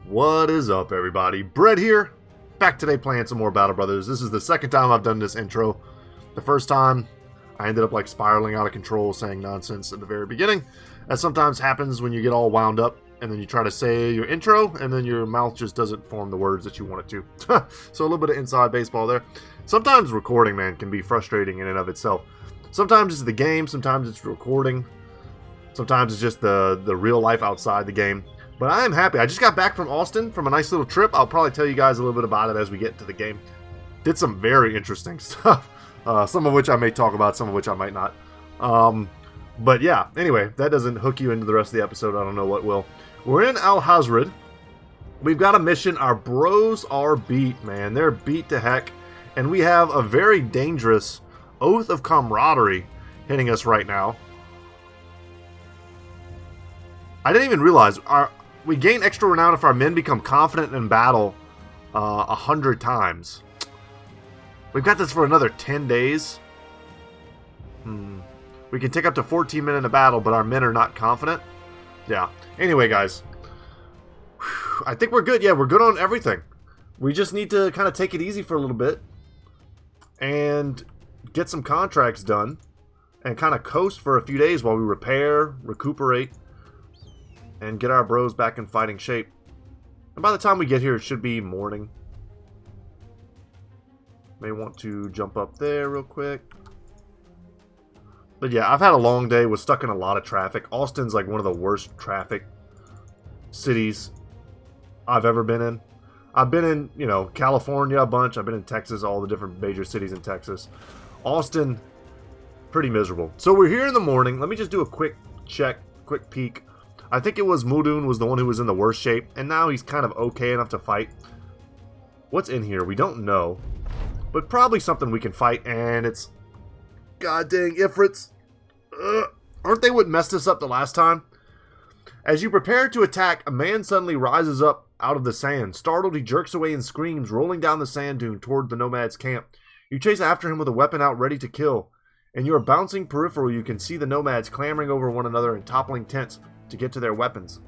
What is up, everybody? Brett here, back today playing some more Battle Brothers. This is the second time I've done this intro. The first time, I ended up like spiraling out of control, saying nonsense at the very beginning. That sometimes happens when you get all wound up, and then you try to say your intro, and then your mouth just doesn't form the words that you want it to. So a little bit of inside baseball there. Sometimes recording, man, can be frustrating in and of itself. Sometimes it's the game, sometimes it's recording, sometimes it's just the real life outside the game. But I am happy. I just got back from Austin from a nice little trip. I'll probably tell you guys a little bit about it as we get into the game. Did some very interesting stuff. Some of which I may talk about, some of which I might not. But yeah, anyway, that doesn't hook you into the rest of the episode. I don't know what will. We're in Al Hazred. We've got a mission. Our bros are beat, man. They're beat to heck. And we have a very dangerous Oath of Camaraderie hitting us right now. I didn't even realize we gain extra renown if our men become confident in battle 100 times. We've got this for another 10 days. We can take up to 14 men in a battle, but our men are not confident. Yeah. Anyway, guys. I think we're good. Yeah, we're good on everything. We just need to kind of take it easy for a little bit. And get some contracts done. And kind of coast for a few days while we repair, recuperate, and get our bros back in fighting shape. And by the time we get here, it should be morning. May want to jump up there real quick. But yeah, I've had a long day. Was stuck in a lot of traffic. Austin's like one of the worst traffic cities I've ever been in. I've been in, you know, California a bunch. I've been in Texas, all the different major cities in Texas. Austin, pretty miserable. So we're here in the morning. Let me just do a quick check, quick peek. I think it was Muldoon was the one who was in the worst shape, and now he's kind of okay enough to fight. What's in here? We don't know. But probably something we can fight, and it's... God dang, Ifrits. Aren't they what messed us up the last time? As you prepare to attack, a man suddenly rises up out of the sand. Startled, he jerks away and screams, rolling down the sand dune toward the nomad's camp. You chase after him with a weapon out ready to kill. In your bouncing peripheral, you can see the nomads clambering over one another and toppling tents to get to their weapons.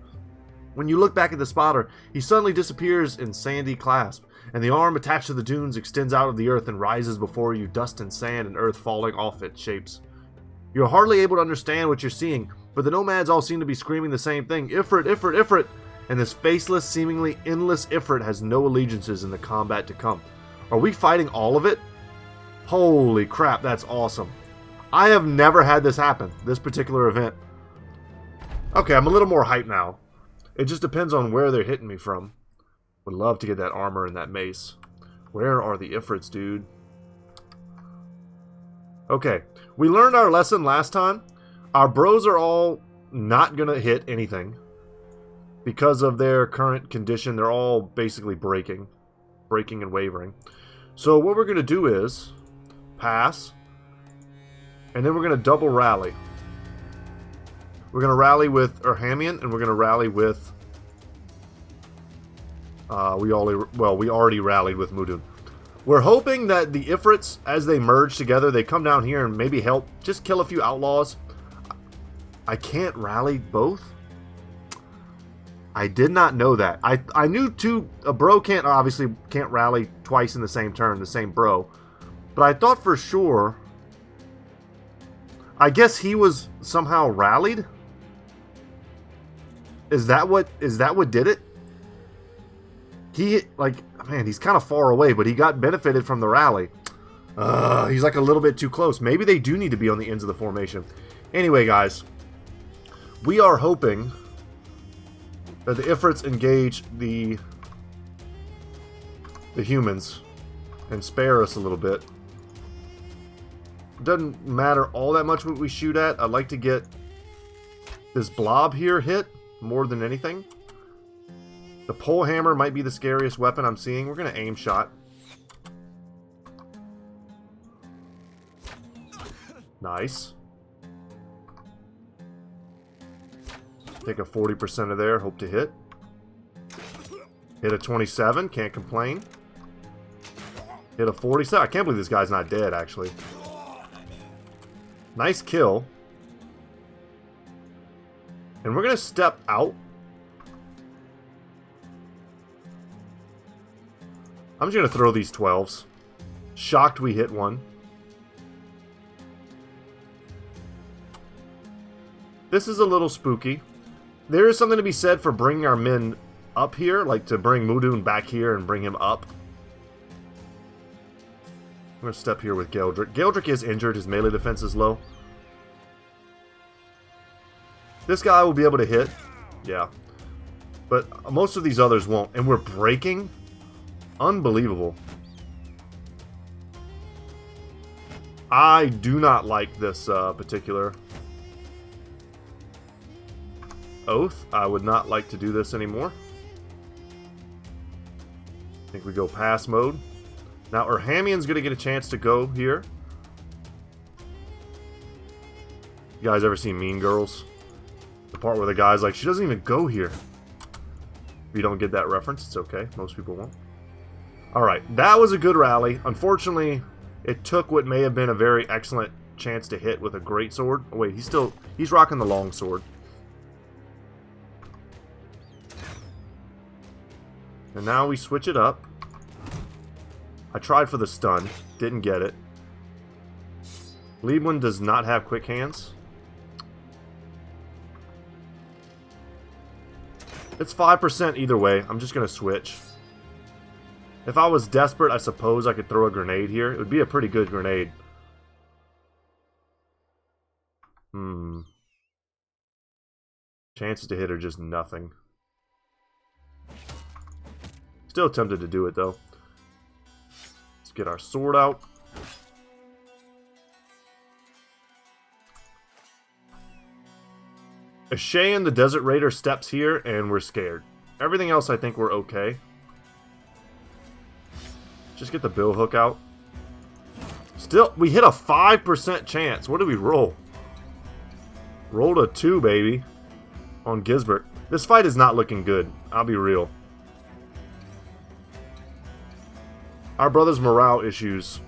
When you look back at the spotter, he suddenly disappears in sandy clasp, and the arm attached to the dunes extends out of the earth and rises before you, dust and sand and earth falling off its shapes. You're hardly able to understand what you're seeing, but the nomads all seem to be screaming the same thing, Ifrit, Ifrit, Ifrit, and this faceless, seemingly endless Ifrit has no allegiances in the combat to come. Are we fighting all of it? Holy crap, that's awesome. I have never had this happen, this particular event. Okay, I'm a little more hyped now. It just depends on where they're hitting me from. Would love to get that armor and that mace. Where are the Ifrits, dude? Okay, we learned our lesson last time. Our bros are all not going to hit anything. Because of their current condition, they're all basically breaking and wavering. So what we're going to do is pass. And then we're going to double rally. We're going to rally with Urhamian, and we're going to rally with... we already rallied with Muldoon. We're hoping that the Ifrits, as they merge together, they come down here and maybe help just kill a few outlaws. I can't rally both? I did not know that. I knew a bro obviously can't rally twice in the same turn, the same bro. But I thought for sure... I guess he was somehow rallied? Is that what did it? He, like, man, he's kind of far away, but he got benefited from the rally. He's like a little bit too close. Maybe they do need to be on the ends of the formation. Anyway, guys, we are hoping that the Ifrits engage the humans and spare us a little bit. It doesn't matter all that much what we shoot at. I'd like to get this blob here hit more than anything. The pole hammer might be the scariest weapon I'm seeing. We're going to aim shot. Nice. Take a 40% of there. Hope to hit. Hit a 27. Can't complain. Hit a 47. I can't believe this guy's not dead, actually. Nice kill. And we're going to step out. I'm just going to throw these 12s. Shocked we hit one. This is a little spooky. There is something to be said for bringing our men up here, like to bring Mudun back here and bring him up. I'm going to step here with Geldrick. Geldrick is injured. His melee defense is low. This guy will be able to hit. Yeah. But most of these others won't. And we're breaking? Unbelievable. I do not like this particular oath. I would not like to do this anymore. I think we go pass mode. Now, Urhamian's going to get a chance to go here. You guys ever seen Mean Girls? The part where the guy's like, she doesn't even go here. If you don't get that reference, it's okay. Most people won't. Alright, that was a good rally. Unfortunately, it took what may have been a very excellent chance to hit with a great sword. Oh, wait, he's rocking the long sword. And now we switch it up. I tried for the stun. Didn't get it. Liebwin does not have quick hands. It's 5% either way. I'm just going to switch. If I was desperate, I suppose I could throw a grenade here. It would be a pretty good grenade. Chances to hit are just nothing. Still tempted to do it, though. Let's get our sword out. Ashayan, the Desert Raider, steps here, and we're scared. Everything else, I think we're okay. Just get the bill hook out. Still, we hit a 5% chance. What did we roll? Rolled a 2, baby. On Gisbert. This fight is not looking good. I'll be real. Our brother's morale issues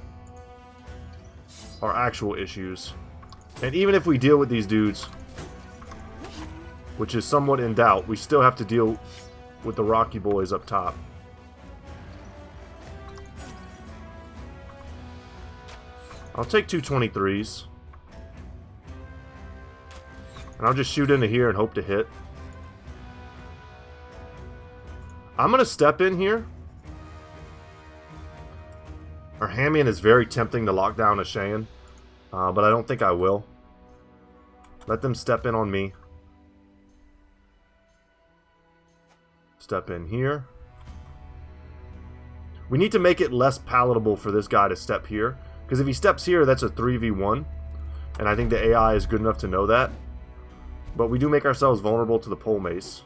are actual issues. And even if we deal with these dudes, which is somewhat in doubt, we still have to deal with the Rocky boys up top. I'll take 223s. And I'll just shoot into here and hope to hit. I'm going to step in here. Urhamian is very tempting to lock down Ashayan, but I don't think I will. Let them step in on me. Step in here. We need to make it less palatable for this guy to step here, because if he steps here, that's a 3v1, and I think the AI is good enough to know that. But we do make ourselves vulnerable to the pole mace.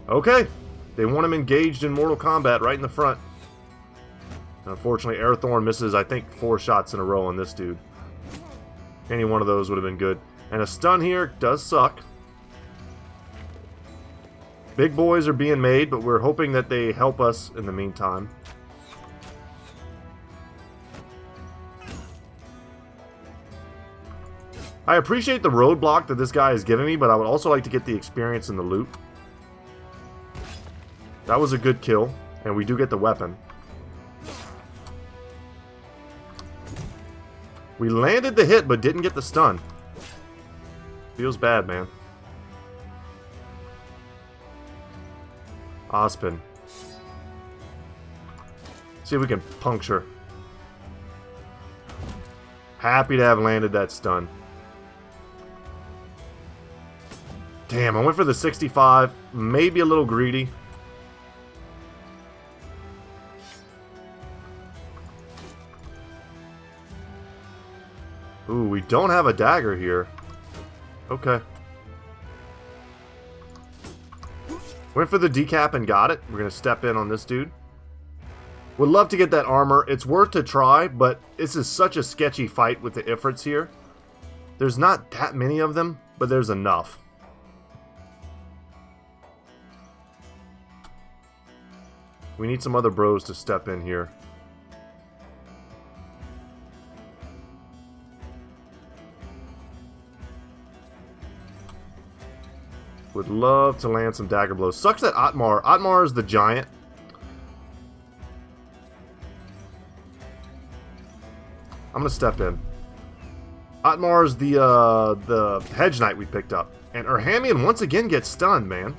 Okay. They want him engaged in Mortal Kombat right in the front. And unfortunately, Airthorn misses, I think, 4 shots in a row on this dude. Any one of those would have been good. And a stun here does suck. Big boys are being made, but we're hoping that they help us in the meantime. I appreciate the roadblock that this guy is giving me, but I would also like to get the experience in the loot. That was a good kill, and we do get the weapon. We landed the hit, but didn't get the stun. Feels bad, man. Ozpin. See if we can puncture. Happy to have landed that stun. Damn, I went for the 65. Maybe a little greedy. Ooh, we don't have a dagger here. Okay. Went for the decap and got it. We're going to step in on this dude. Would love to get that armor. It's worth to try, but this is such a sketchy fight with the Ifrits here. There's not that many of them, but there's enough. We need some other bros to step in here. Would love to land some dagger blows. Sucks that Otmar is the giant. I'm gonna step in. Otmar is the hedge knight we picked up. And Urhamian once again gets stunned, man.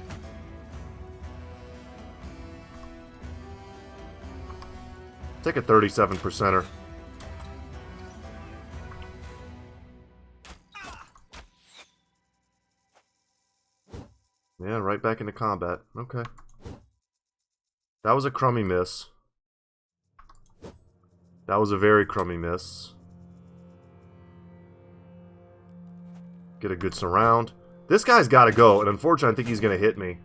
Take a 37%er. Yeah, right back into combat. Okay. That was a crummy miss. That was a very crummy miss. Get a good surround. This guy's got to go, and unfortunately I think he's going to hit me.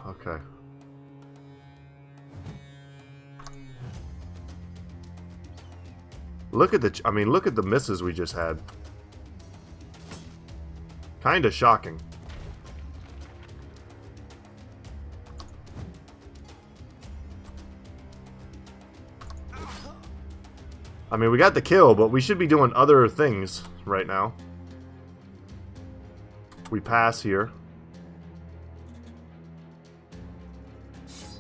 Okay. Look at look at the misses we just had. Kinda shocking. I mean, we got the kill, but we should be doing other things right now. We pass here.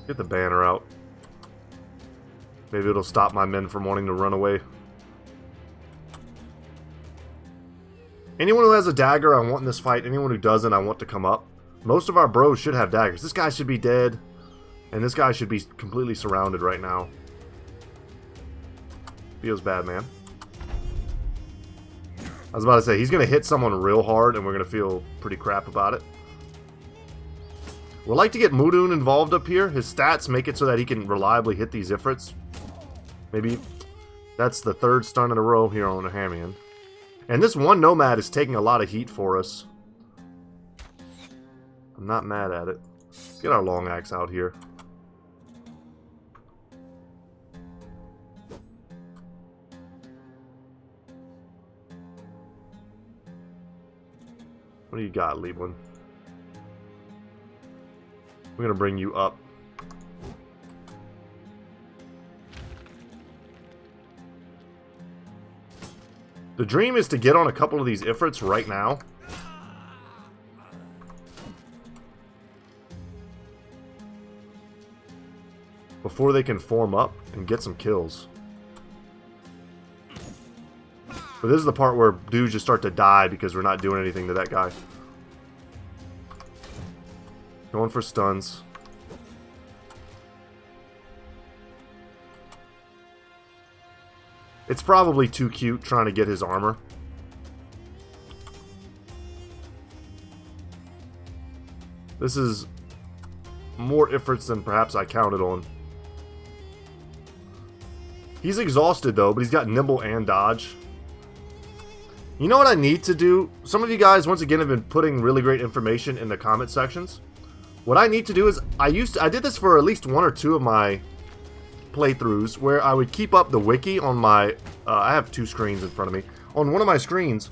Get the banner out. Maybe it'll stop my men from wanting to run away. Anyone who has a dagger, I want in this fight. Anyone who doesn't, I want to come up. Most of our bros should have daggers. This guy should be dead. And this guy should be completely surrounded right now. Feels bad, man. I was about to say, he's going to hit someone real hard, and we're going to feel pretty crap about it. We'd like to get Mudun involved up here. His stats make it so that he can reliably hit these Ifrits. Maybe that's the third stun in a row here on Urhamian. And this one Nomad is taking a lot of heat for us. I'm not mad at it. Let's get our long axe out here. What do you got, Liebland? We're going to bring you up. The dream is to get on a couple of these Ifrits right now. Before they can form up and get some kills. But this is the part where dudes just start to die because we're not doing anything to that guy. Going for stuns. It's probably too cute trying to get his armor. This is more Ifrits than perhaps I counted on. He's exhausted though, but he's got nimble and dodge. You know what I need to do? Some of you guys, once again, have been putting really great information in the comment sections. What I need to do is, I did this for at least one or two of my playthroughs, where I would keep up the wiki on my, I have two screens in front of me, on one of my screens.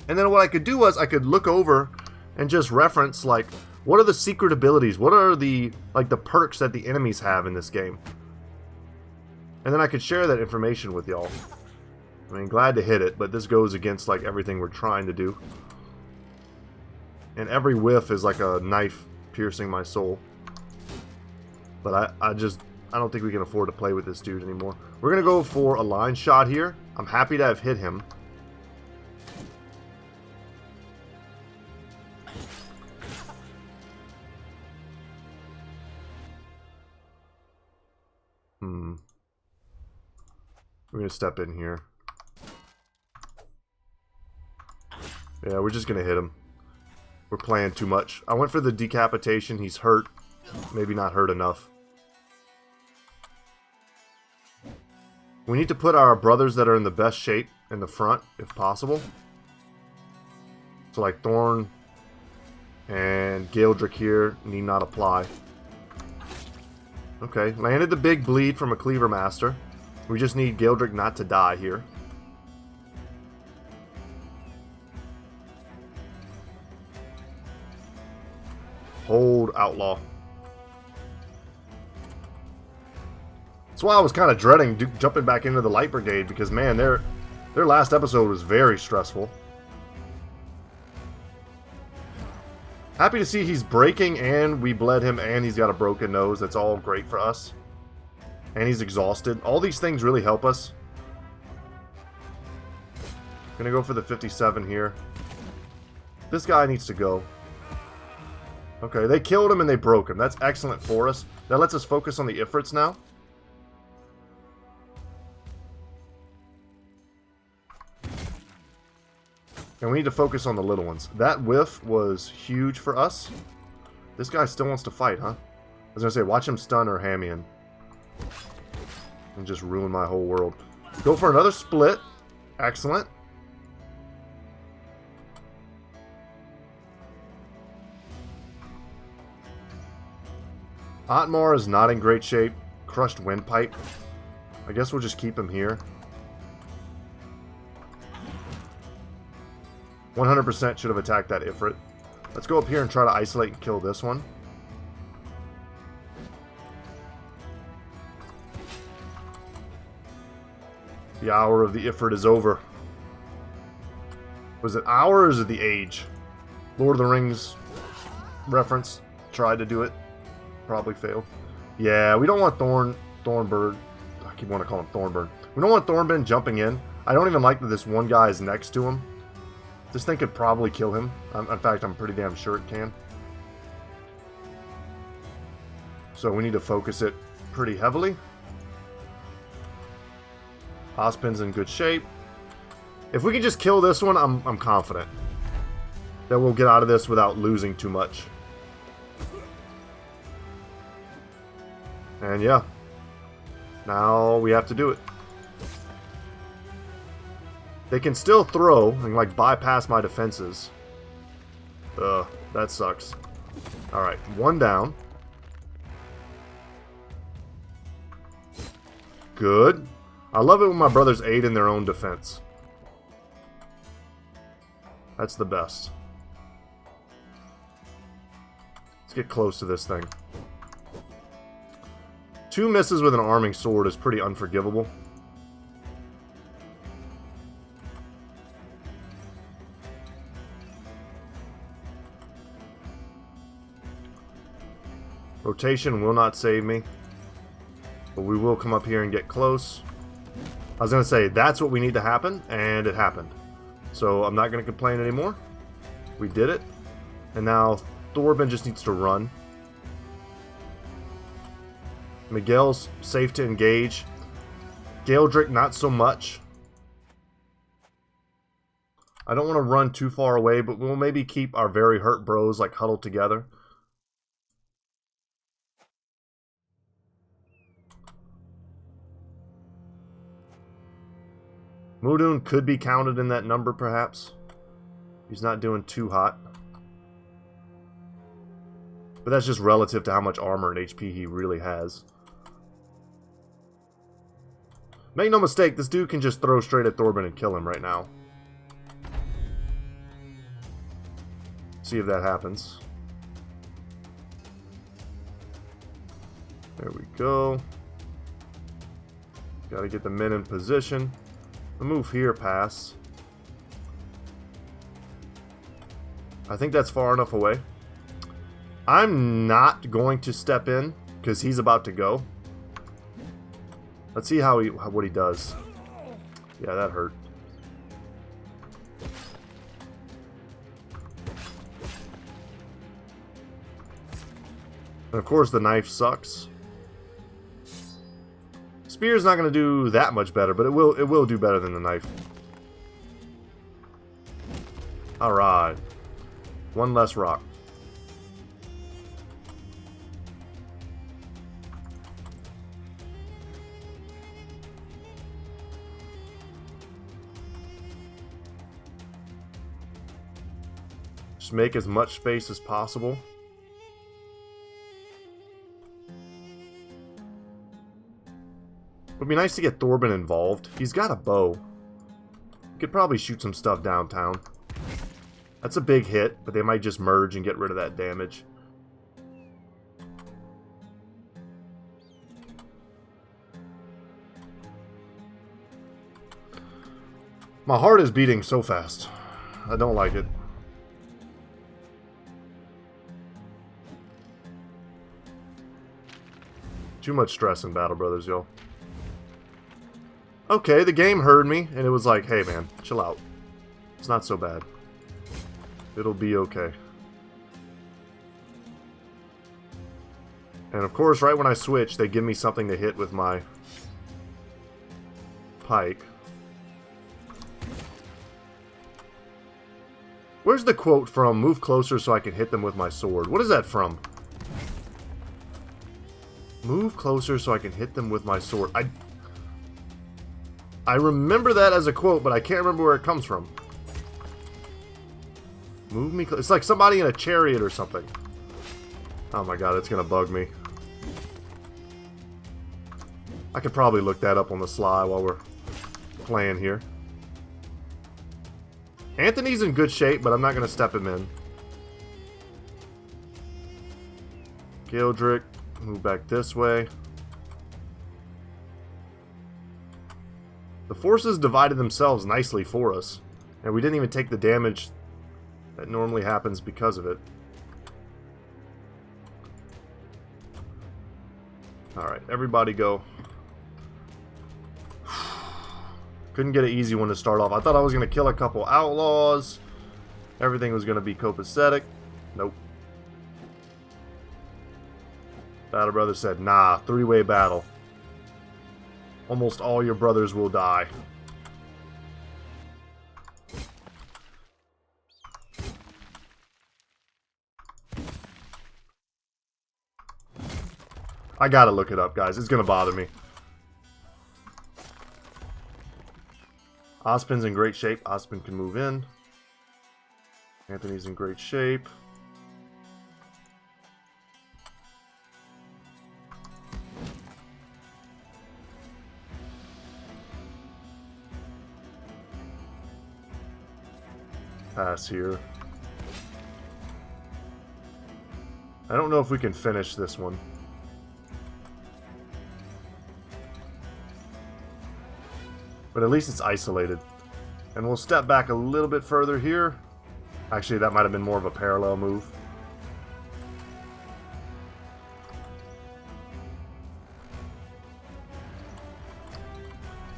And then what I could do was, I could look over and just reference, like, what are the secret abilities? What are the, like, the perks that the enemies have in this game? And then I could share that information with y'all. I mean, glad to hit it, but this goes against, like, everything we're trying to do. And every whiff is like a knife piercing my soul. But I don't think we can afford to play with this dude anymore. We're going to go for a line shot here. I'm happy to have hit him. We're going to step in here. Yeah, we're just going to hit him. We're playing too much. I went for the decapitation. He's hurt. Maybe not hurt enough. We need to put our brothers that are in the best shape in the front, if possible. So like Thorn and Galdrick here need not apply. Okay, landed the big bleed from a Cleaver Master. We just need Galdrick not to die here. Hold Outlaw. That's why I was kind of dreading jumping back into the Light Brigade, because, man, their last episode was very stressful. Happy to see he's breaking, and we bled him, and he's got a broken nose. That's all great for us. And he's exhausted. All these things really help us. Gonna go for the 57 here. This guy needs to go. Okay, they killed him and they broke him. That's excellent for us. That lets us focus on the Ifrits now. And we need to focus on the little ones. That whiff was huge for us. This guy still wants to fight, huh? I was gonna say, watch him stun or Hamian. And just ruin my whole world. Go for another split. Excellent. Otmar is not in great shape. Crushed windpipe. I guess we'll just keep him here. 100% should have attacked that Ifrit. Let's go up here and try to isolate and kill this one. The hour of the Ifrit is over. Was it hour or is it the age? Lord of the Rings reference. Tried to do it. Probably failed. Yeah, we don't want Thornbird. I keep wanting to call him Thornbird. We don't want Thornbird jumping in. I don't even like that this one guy is next to him. This thing could probably kill him. In fact, I'm pretty damn sure it can. So we need to focus it pretty heavily. Ospin's in good shape. If we can just kill this one, I'm confident that we'll get out of this without losing too much. And yeah, now we have to do it. They can still throw and like bypass my defenses. Ugh, that sucks. Alright, one down. Good. I love it when my brothers aid in their own defense. That's the best. Let's get close to this thing. 2 misses with an arming sword is pretty unforgivable. Rotation will not save me. But we will come up here and get close. I was going to say, that's what we need to happen, and it happened. So I'm not going to complain anymore. We did it. And now Thorben just needs to run. Miguel's safe to engage. Galdrick, not so much. I don't want to run too far away, but we'll maybe keep our very hurt bros like huddled together. Mudun could be counted in that number, perhaps. He's not doing too hot. But that's just relative to how much armor and HP he really has. Make no mistake, this dude can just throw straight at Thorben and kill him right now. See if that happens. There we go. Gotta get the men in position. The move here, pass. I think that's far enough away. I'm not going to step in because he's about to go. Let's see what he does. Yeah, that hurt. And of course the knife sucks. Spear's not going to do that much better, but it will do better than the knife. Alright. One less rock. Just make as much space as possible. It would be nice to get Thorben involved. He's got a bow. He could probably shoot some stuff downtown. That's a big hit, but they might just merge and get rid of that damage. My heart is beating so fast. I don't like it. Too much stress in Battle Brothers, yo. Okay, the game heard me, and it was like, hey man, chill out. It's not so bad. It'll be okay. And of course, right when I switch, they give me something to hit with my pike. Where's the quote from? Move closer so I can hit them with my sword. What is that from? Move closer so I can hit them with my sword. I remember that as a quote, but I can't remember where it comes from. Move me. It's like somebody in a chariot or something. Oh my god, it's gonna bug me. I could probably look that up on the sly while we're playing here. Anthony's in good shape, but I'm not gonna step him in. Gildrick, move back this way. The forces divided themselves nicely for us, and we didn't even take the damage that normally happens because of it. Alright, everybody go. Couldn't get an easy one to start off. I thought I was going to kill a couple outlaws. Everything was going to be copacetic. Nope. Battle Brother said, nah, three-way battle. Almost all your brothers will die. I gotta look it up, guys. It's gonna bother me. Ospin's in great shape. Ospin can move in. Anthony's in great shape. Pass here. I don't know if we can finish this one. But at least it's isolated. And we'll step back a little bit further here. Actually, that might have been more of a parallel move.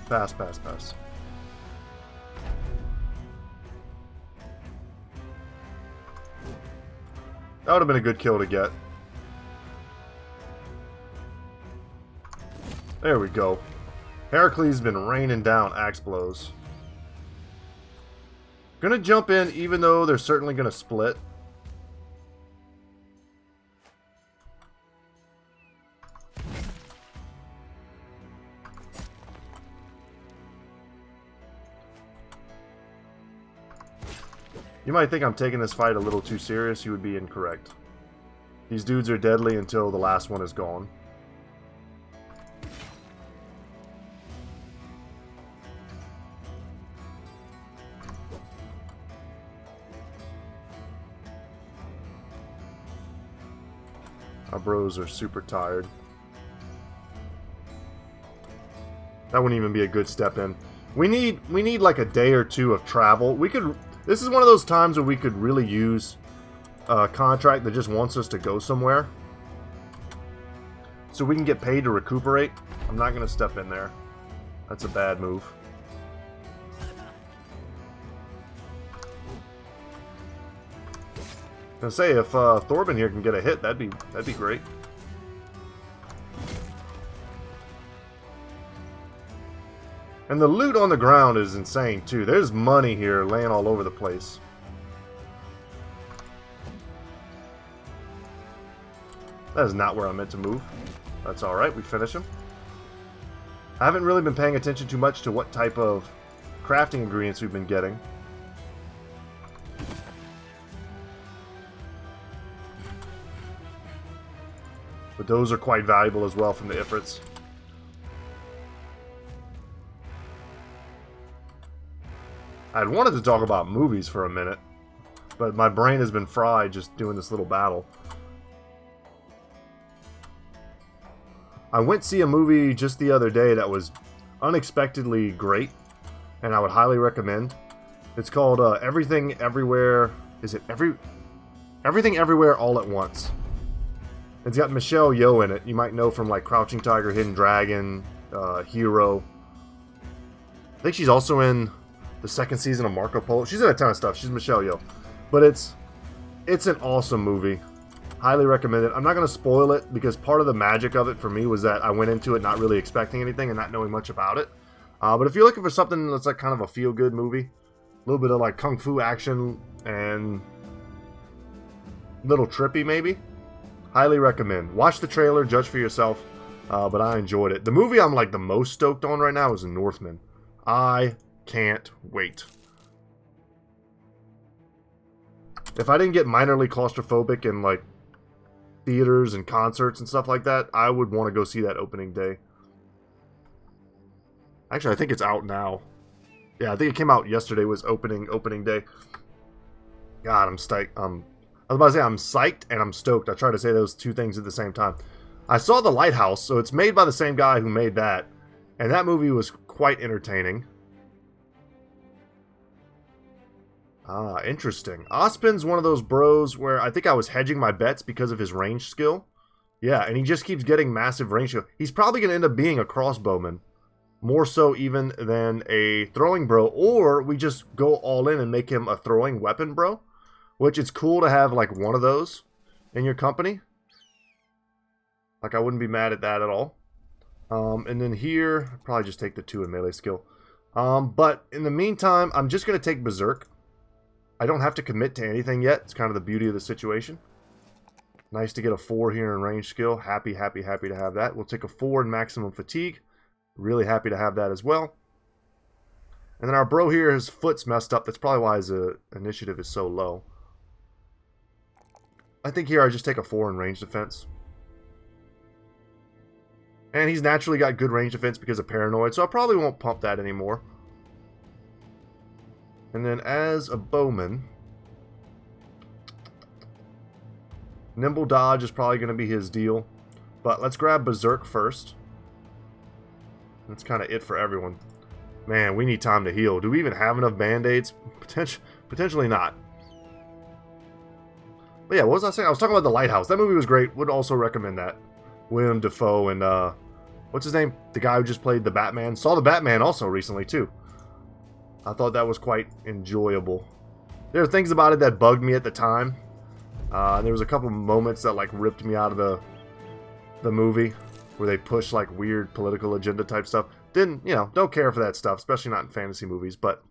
Pass, pass, pass. That would have been a good kill to get. There we go. Heracles has been raining down axe blows. Gonna jump in even though they're certainly gonna split. You might think I'm taking this fight a little too serious. You would be incorrect. These dudes are deadly until the last one is gone. Our bros are super tired. That wouldn't even be a good step in. We need like a day or two of travel. We could. This is one of those times where we could really use a contract that just wants us to go somewhere, so we can get paid to recuperate. I'm not going to step in there. That's a bad move. I was gonna say, if Thorben here can get a hit, that'd be great. And the loot on the ground is insane too. There's money here laying all over the place. That is not where I meant to move. That's alright, we finish him. I haven't really been paying attention too much to what type of crafting ingredients we've been getting. But those are quite valuable as well from the Ifrits. I had wanted to talk about movies for a minute, but my brain has been fried just doing this little battle. I went to see a movie just the other day that was unexpectedly great, and I would highly recommend. It's called Everything Everywhere. Is it Everything Everywhere All at Once? It's got Michelle Yeoh in it. You might know from like Crouching Tiger, Hidden Dragon, Hero. I think she's also in the second season of Marco Polo. She's in a ton of stuff. She's Michelle Yeoh. But it's an awesome movie. Highly recommend it. I'm not going to spoil it because part of the magic of it for me was that I went into it not really expecting anything and not knowing much about it. But if you're looking for something that's like kind of a feel-good movie, a little bit of like kung fu action and a little trippy maybe, highly recommend. Watch the trailer, judge for yourself, but I enjoyed it. The movie I'm like the most stoked on right now is Northman. I can't wait. If I didn't get minorly claustrophobic in like theaters and concerts and stuff like that, I would want to go see that opening day. Actually, I think it's out now. Yeah, I think it came out yesterday. Was opening day. God, I'm stoked. I was about to say I'm psyched and I'm stoked. I try to say those two things at the same time. I saw The Lighthouse, so it's made by the same guy who made that, and that movie was quite entertaining. Ah, interesting. Ospin's one of those bros where I think I was hedging my bets because of his range skill. Yeah, and he just keeps getting massive range skill. He's probably going to end up being a crossbowman. More so even than a throwing bro. Or we just go all in and make him a throwing weapon bro. Which it's cool to have like one of those in your company. Like I wouldn't be mad at that at all. And then here, I'd probably just take the 2 in melee skill. But in the meantime, I'm just going to take Berserk. I don't have to commit to anything yet. It's kind of the beauty of the situation. Nice to get a 4 here in range skill. Happy to have that. We'll take a 4 in maximum fatigue. Really happy to have that as well. And then our bro here, his foot's messed up. That's probably why his initiative is so low. I think here I just take a 4 in range defense. And he's naturally got good range defense because of Paranoid, so I probably won't pump that anymore. And then as a bowman, Nimble Dodge is probably going to be his deal. But let's grab Berserk first. That's kind of it for everyone. Man, we need time to heal. Do we even have enough band-aids? Potentially not. But yeah, what was I saying? I was talking about The Lighthouse. That movie was great. Would also recommend that. Willem Dafoe and, what's his name? The guy who just played the Batman. Saw the Batman also recently, too. I thought that was quite enjoyable. There are things about it that bugged me at the time. There was a couple moments that, like, ripped me out of the movie. Where they push, like, weird political agenda type stuff. Didn't, don't care for that stuff. Especially not in fantasy movies. But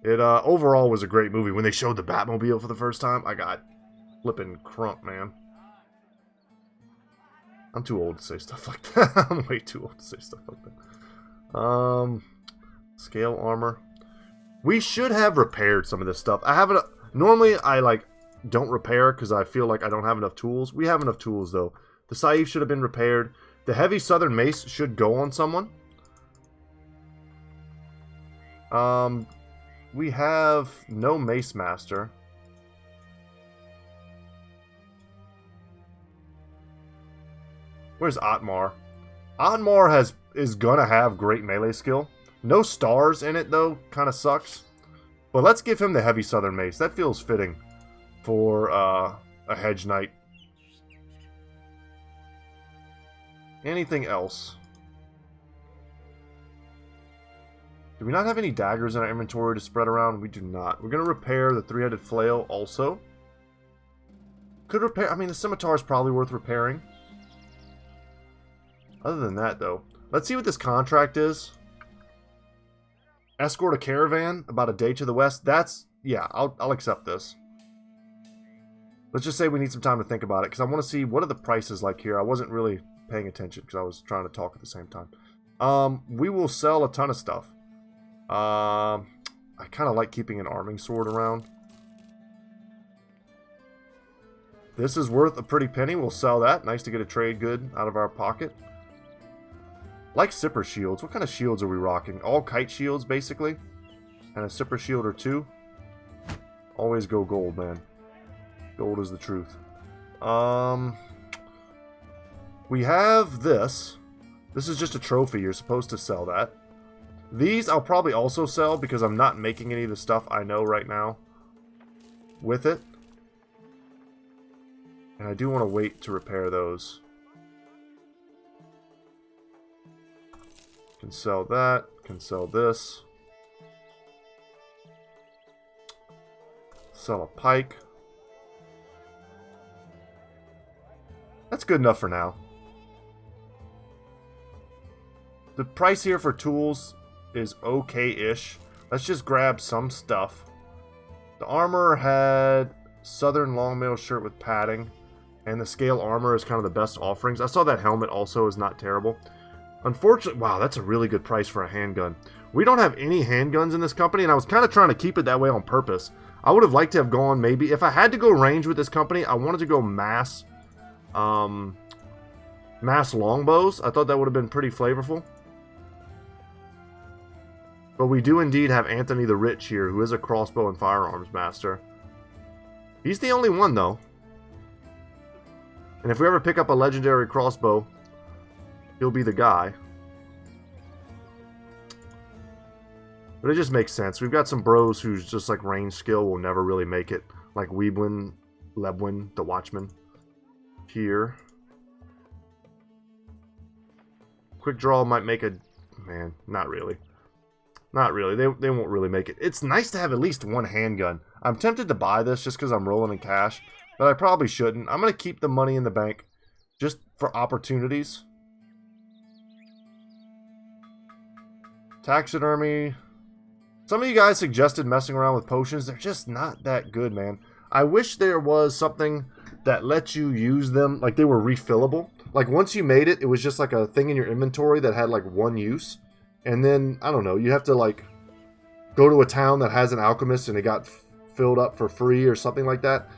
it overall was a great movie. When they showed the Batmobile for the first time, I got flipping crunk, man. I'm too old to say stuff like that. I'm way too old to say stuff like that. Scale armor. We should have repaired some of this stuff. I haven't. Normally, I like don't repair because I feel like I don't have enough tools. We have enough tools though. The Saif should have been repaired. The heavy Southern Mace should go on someone. We have no Mace Master. Where's Otmar? Otmar is gonna have great melee skill. No stars in it though, kind of sucks. But let's give him the heavy Southern Mace. That feels fitting for a Hedge Knight. Anything else? Do we not have any daggers in our inventory to spread around? We do not. We're going to repair the 3-headed flail also. Could repair... I mean, the scimitar is probably worth repairing. Other than that, though. Let's see what this contract is. Escort a caravan about a day to the west. That's... Yeah, I'll accept this. Let's just say we need some time to think about it. Because I want to see what are the prices like here. I wasn't really paying attention because I was trying to talk at the same time. We will sell a ton of stuff. I kind of like keeping an arming sword around. This is worth a pretty penny. We'll sell that. Nice to get a trade good out of our pocket. Like Sipper shields. What kind of shields are we rocking? All kite shields, basically. And a Sipper shield or two. Always go gold, man. Gold is the truth. We have this. This is just a trophy. You're supposed to sell that. These I'll probably also sell because I'm not making any of the stuff I know right now with it. And I do want to wait to repair those. Can sell that. Can sell this. Sell a pike. That's good enough for now. The price here for tools is okay-ish. Let's just grab some stuff. The armor had southern longmail shirt with padding, and the scale armor is kind of the best offerings. I saw that helmet also is not terrible. Unfortunately, wow, that's a really good price for a handgun. We don't have any handguns in this company, and I was kind of trying to keep it that way on purpose. I would have liked to have gone maybe, if I had to go range with this company, I wanted to go mass longbows. I thought that would have been pretty flavorful. But we do indeed have Anthony the Rich here, who is a crossbow and firearms master. He's the only one, though. And if we ever pick up a legendary crossbow, he'll be the guy. But it just makes sense. We've got some bros who's just like range skill will never really make it. Like Weeblin, Lebwin, the Watchman. Here. Quick draw might make a... Man, not really. Not really. They won't really make it. It's nice to have at least one handgun. I'm tempted to buy this just because I'm rolling in cash. But I probably shouldn't. I'm going to keep the money in the bank just for opportunities. Taxidermy. Some of you guys suggested messing around with potions. They're just not that good, man. I wish there was something that lets you use them, like they were refillable. Like once you made it, it was just like a thing in your inventory that had like one use. And then, I don't know, you have to like go to a town that has an alchemist and it got filled up for free or something like that.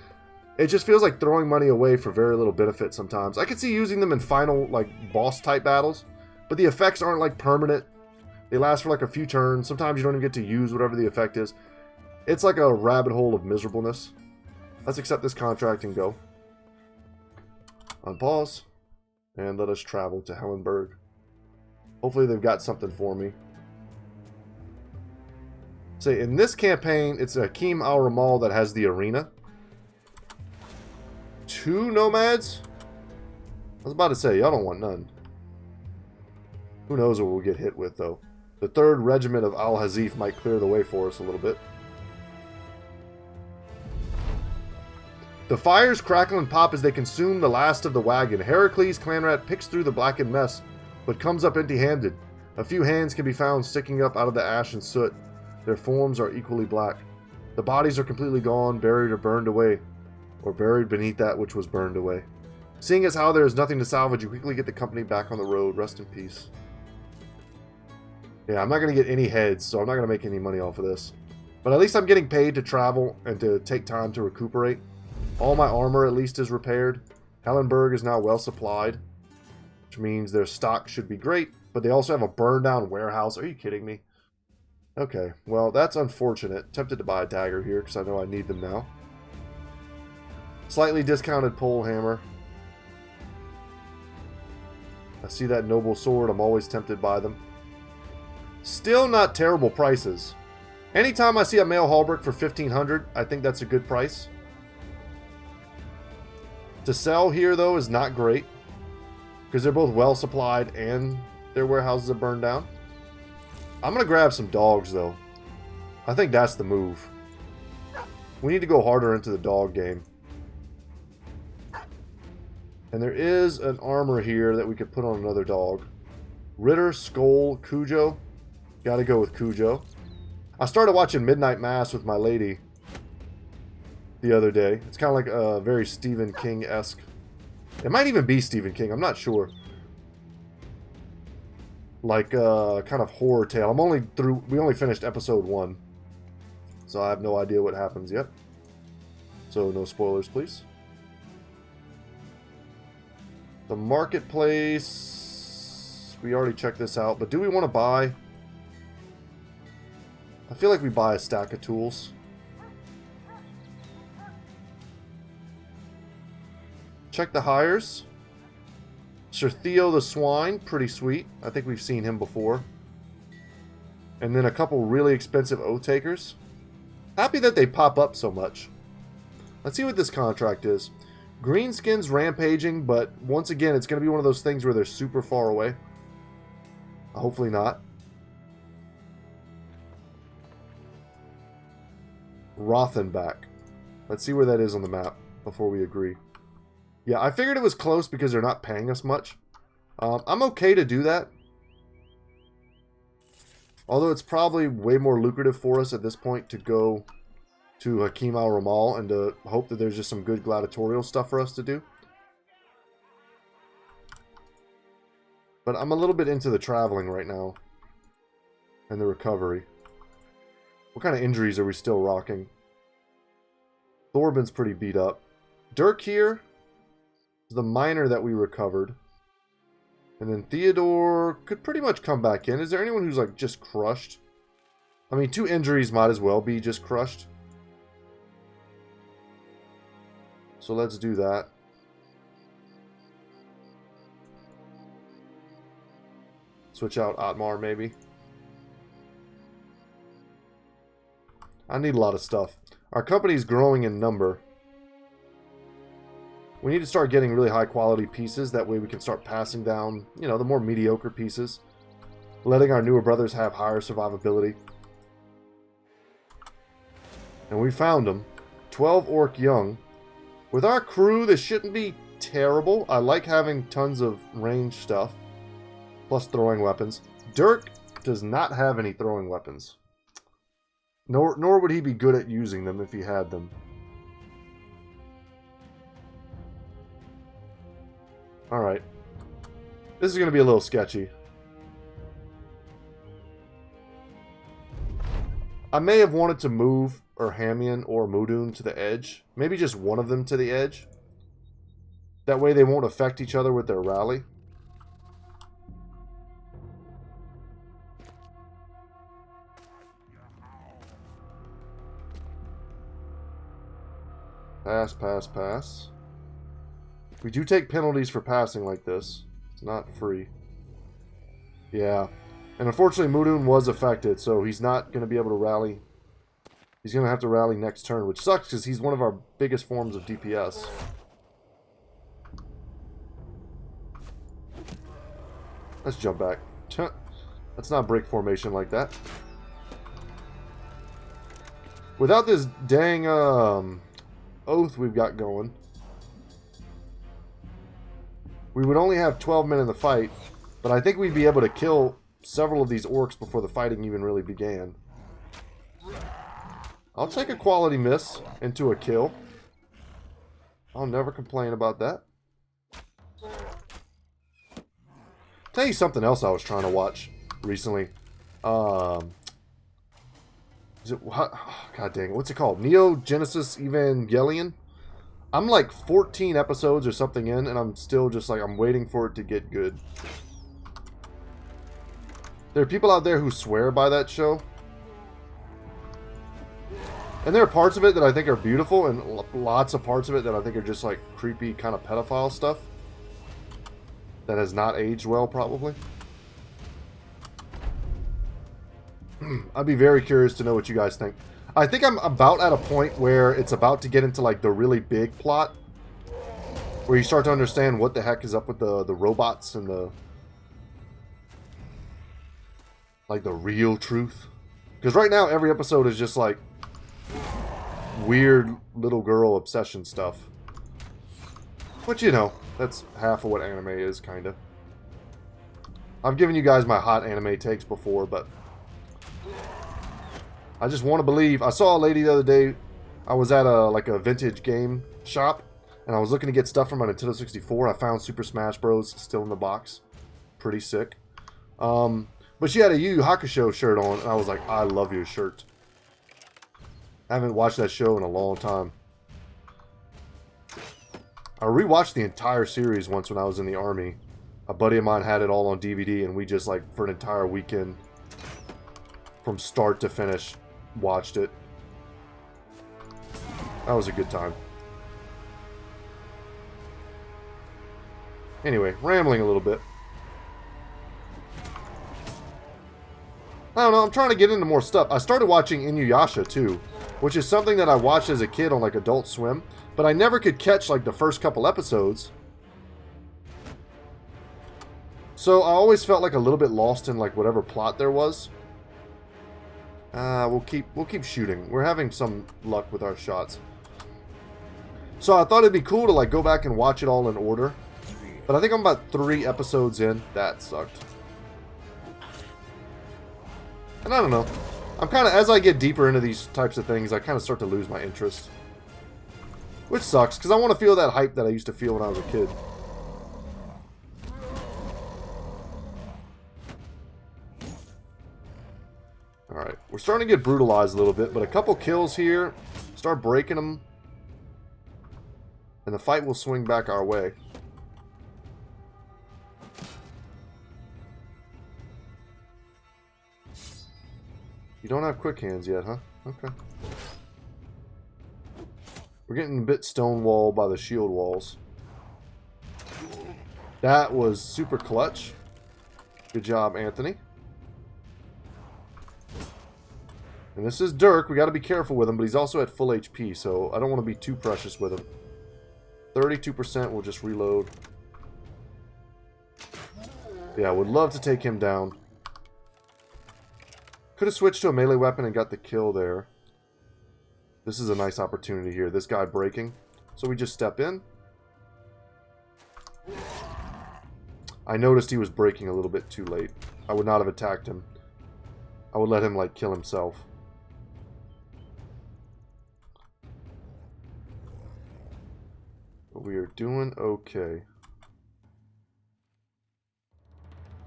It just feels like throwing money away for very little benefit sometimes. I could see using them in final, like, boss-type battles, but the effects aren't, like, permanent. They last for, like, a few turns. Sometimes you don't even get to use whatever the effect is. It's like a rabbit hole of miserableness. Let's accept this contract and go. Unpause. And let us travel to Hellenberg. Hopefully they've got something for me. Say, in this campaign, it's Akeem al-Ramal that has the arena. 2 nomads? I was about to say, y'all don't want none. Who knows what we'll get hit with, though. The 3rd Regiment of Al-Hazif might clear the way for us a little bit. The fires crackle and pop as they consume the last of the wagon. Heracles Clanrat picks through the blackened mess, but comes up empty-handed. A few hands can be found sticking up out of the ash and soot. Their forms are equally black. The bodies are completely gone, buried or burned away. Or buried beneath that which was burned away. Seeing as how there is nothing to salvage, you quickly get the company back on the road. Rest in peace. Yeah, I'm not going to get any heads, so I'm not going to make any money off of this. But at least I'm getting paid to travel and to take time to recuperate. All my armor at least is repaired. Hellenberg is now well supplied, which means their stock should be great, but they also have a burned down warehouse. Are you kidding me? Okay, well, that's unfortunate. Tempted to buy a dagger here because I know I need them now. Slightly discounted pole hammer. I see that noble sword. I'm always tempted by them. Still not terrible prices. Anytime I see a mail hauberk for 1,500, I think that's a good price. To sell here, though, is not great. Because they're both well supplied and their warehouses are burned down. I'm going to grab some dogs, though. I think that's the move. We need to go harder into the dog game. And there is an armor here that we could put on another dog. Ritter, Skoll, Cujo. Gotta go with Cujo. I started watching Midnight Mass with my lady the other day. It's kind of like a very Stephen King-esque. It might even be Stephen King. I'm not sure. Like a kind of horror tale. We only finished episode 1. So I have no idea what happens yet. So no spoilers, please. The marketplace, we already checked this out, but do we want to buy? I feel like we buy a stack of tools. Check the hires. Sir Theo the Swine, pretty sweet. I think we've seen him before. And then a couple really expensive oath takers. Happy that they pop up so much. Let's see what this contract is. Greenskins rampaging, but once again, it's going to be one of those things where they're super far away. Hopefully not. Rothenbach. Let's see where that is on the map before we agree. Yeah, I figured it was close because they're not paying us much. I'm okay to do that. Although it's probably way more lucrative for us at this point to go to Hakim al-Ramal and to hope that there's just some good gladiatorial stuff for us to do. But I'm a little bit into the traveling right now. And the recovery. What kind of injuries are we still rocking? Thorben's pretty beat up. Dirk here is the miner that we recovered. And then Theodore could pretty much come back in. Is there anyone who's like just crushed? I mean, 2 injuries might as well be just crushed. So let's do that. Switch out Otmar maybe. I need a lot of stuff. Our company's growing in number. We need to start getting really high quality pieces. That way we can start passing down, you know, the more mediocre pieces. Letting our newer brothers have higher survivability. And we found them. 12 orc young. With our crew, this shouldn't be terrible. I like having tons of range stuff. Plus throwing weapons. Dirk does not have any throwing weapons. Nor would he be good at using them if he had them. Alright. This is going to be a little sketchy. I may have wanted to move Urhamian or Mudun to the edge. Maybe just one of them to the edge. That way they won't affect each other with their rally. Pass, pass, pass. We do take penalties for passing like this. It's not free. Yeah. And unfortunately, Mudun was affected, so he's not going to be able to rally. He's going to have to rally next turn, which sucks because he's one of our biggest forms of DPS. Let's jump back. Let's not break formation like that. Without this dang oath we've got going, we would only have 12 men in the fight, but I think we'd be able to kill several of these orcs before the fighting even really began. I'll take a quality miss into a kill. I'll never complain about that. Tell you something else I was trying to watch recently. God dang it, what's it called? Neo Genesis Evangelion? I'm like 14 episodes or something in, and I'm still just like, I'm waiting for it to get good. There are people out there who swear by that show. And there are parts of it that I think are beautiful, and lots of parts of it that I think are just like creepy kind of pedophile stuff. That has not aged well, probably. I'd be very curious to know what you guys think. I think I'm about at a point where it's about to get into like the really big plot. Where you start to understand what the heck is up with the robots and the... like the real truth. Because right now every episode is just like weird little girl obsession stuff. But you know, that's half of what anime is, kind of. I've given you guys my hot anime takes before, but I just want to believe. I saw a lady the other day. I was at a vintage game shop, and I was looking to get stuff from my Nintendo 64. I found Super Smash Bros. Still in the box. Pretty sick. But she had a Yu Yu Hakusho shirt on, and I was like, I love your shirt. I haven't watched that show in a long time. I rewatched the entire series once when I was in the army. A buddy of mine had it all on DVD, and we just, like, for an entire weekend, from start to finish, watched it. That was a good time. Anyway, rambling a little bit. I don't know, I'm trying to get into more stuff. I started watching Inuyasha too, which is something that I watched as a kid on like Adult Swim, but I never could catch like the first couple episodes. So I always felt like a little bit lost in like whatever plot there was. We'll keep shooting. We're having some luck with our shots. So I thought it'd be cool to like go back and watch it all in order. But I think I'm about 3 episodes in. That sucked. And I don't know. I'm kind of, as I get deeper into these types of things, I kind of start to lose my interest. Which sucks, because I want to feel that hype that I used to feel when I was a kid. Alright, we're starting to get brutalized a little bit, but a couple kills here. Start breaking them. And the fight will swing back our way. You don't have quick hands yet, huh? Okay. We're getting a bit stonewalled by the shield walls. That was super clutch. Good job, Anthony. And this is Dirk. We got to be careful with him, but he's also at full HP, so I don't want to be too precious with him. 32%, we'll just reload. Yeah, I would love to take him down. Could have switched to a melee weapon and got the kill there. This is a nice opportunity here. This guy breaking. So we just step in. I noticed he was breaking a little bit too late. I would not have attacked him. I would let him, like, kill himself. But we are doing okay.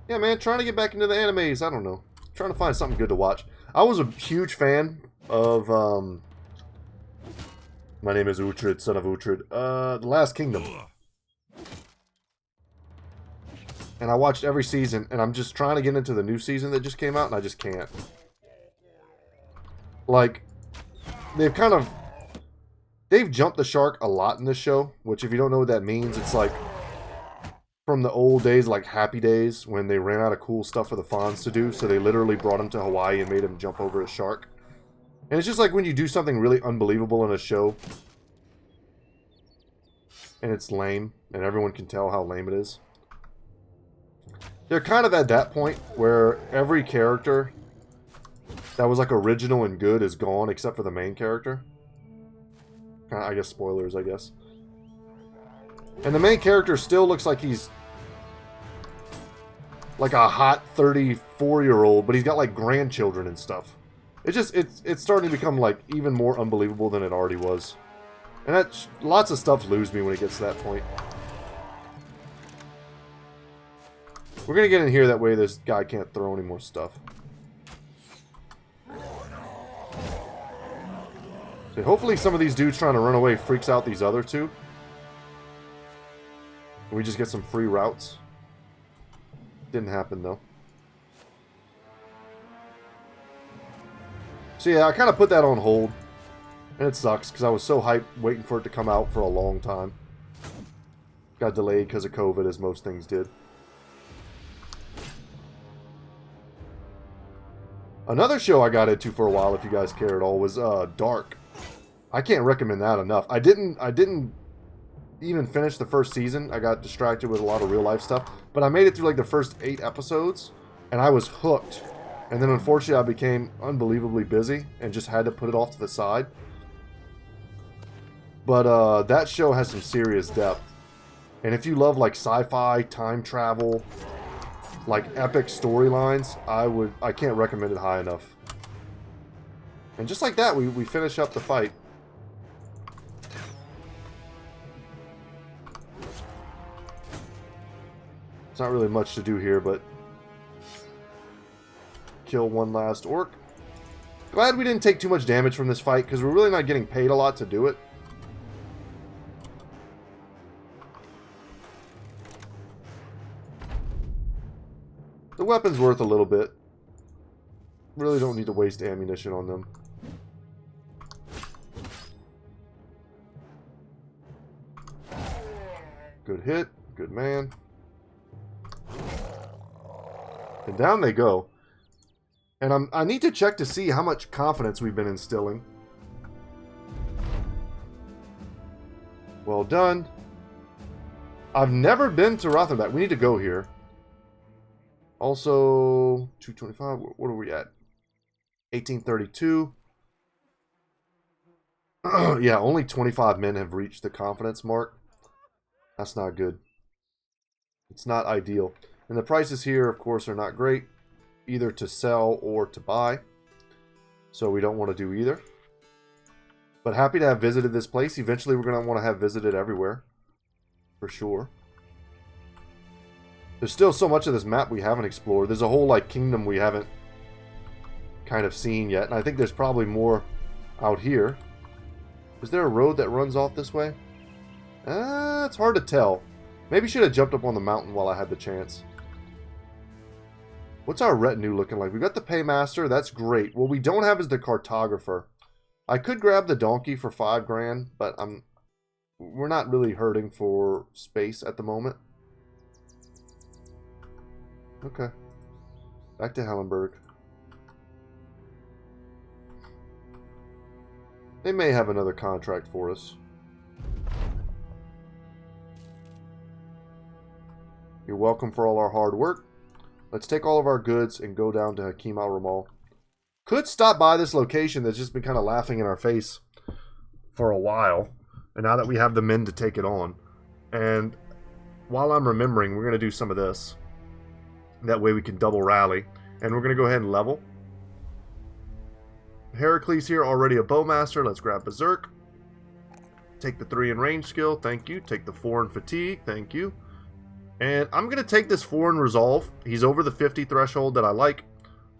Yeah, man, trying to get back into the animes. I don't know. Trying to find something good to watch. I was a huge fan of, my name is Uhtred, son of Uhtred. The Last Kingdom. And I watched every season, and I'm just trying to get into the new season that just came out, and I just can't. Like, they've jumped the shark a lot in this show, which if you don't know what that means, it's like from the old days, like Happy Days, when they ran out of cool stuff for the Fonz to do, so they literally brought him to Hawaii and made him jump over a shark. And it's just like when you do something really unbelievable in a show, and it's lame, and everyone can tell how lame it is. They're kind of at that point where every character that was like original and good is gone except for the main character. I guess spoilers, I guess. And the main character still looks like he's like a hot 34-year-old, but he's got like grandchildren and stuff. It's starting to become like even more unbelievable than it already was. And lots of stuff lose me when it gets to that point. We're gonna get in here, that way this guy can't throw any more stuff. So hopefully some of these dudes trying to run away freaks out these other two. We just get some free routes. Didn't happen though. So yeah, I kind of put that on hold. And it sucks because I was so hyped waiting for it to come out for a long time. Got delayed because of COVID, as most things did. Another show I got into for a while, if you guys care at all, was Dark. I can't recommend that enough. I didn't even finish the first season. I got distracted with a lot of real life stuff. But I made it through like the first 8 episodes, and I was hooked. And then unfortunately I became unbelievably busy and just had to put it off to the side. But that show has some serious depth. And if you love like sci-fi, time travel, like epic storylines, I can't recommend it high enough. And just like that, we finish up the fight. It's not really much to do here, but kill one last orc. Glad we didn't take too much damage from this fight, because we're really not getting paid a lot to do it. The weapon's worth a little bit. Really don't need to waste ammunition on them. Good hit. Good man. And down they go. And I need to check to see how much confidence we've been instilling. Well done. I've never been to Rothenburg. We need to go here. Also, 225. What are we at? 1832. Yeah, only 25 men have reached the confidence mark. That's not good. It's not ideal. And the prices here, of course, are not great, either to sell or to buy. So we don't want to do either. But happy to have visited this place. Eventually we're going to want to have visited everywhere. For sure. There's still so much of this map we haven't explored. There's a whole like kingdom we haven't kind of seen yet. And I think there's probably more out here. Is there a road that runs off this way? It's hard to tell. Maybe should have jumped up on the mountain while I had the chance. What's our retinue looking like? We got the paymaster. That's great. What we don't have is the cartographer. I could grab the donkey for 5 grand, but we're not really hurting for space at the moment. Okay. Back to Hellenberg. They may have another contract for us. You're welcome for all our hard work. Let's take all of our goods and go down to Hakim al-Ramal. Could stop by this location that's just been kind of laughing in our face for a while. And now that we have the men to take it on. And while I'm remembering, we're going to do some of this. That way we can double rally. And we're going to go ahead and level. Heracles here, already a bowmaster. Let's grab Berserk. Take the 3 in range skill. Thank you. Take the 4 in fatigue. Thank you. And I'm going to take this 4 in resolve. He's over the 50 threshold that I like.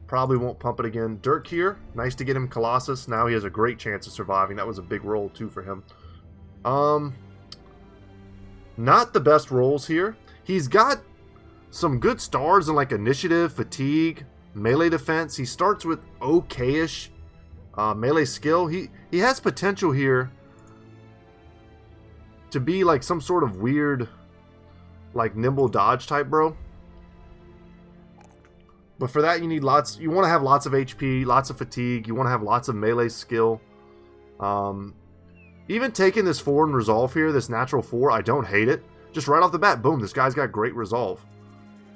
Probably won't pump it again. Dirk here. Nice to get him Colossus. Now he has a great chance of surviving. That was a big roll too for him. Not the best rolls here. He's got some good stars in like initiative, fatigue, melee defense. He starts with okay-ish melee skill. He has potential here to be like some sort of weird like nimble dodge type bro. But for that you need lots, you want to have lots of HP, lots of fatigue, you want to have lots of melee skill. Even taking this 4 in resolve here, this natural 4, I don't hate it. Just right off the bat, boom, this guy's got great resolve.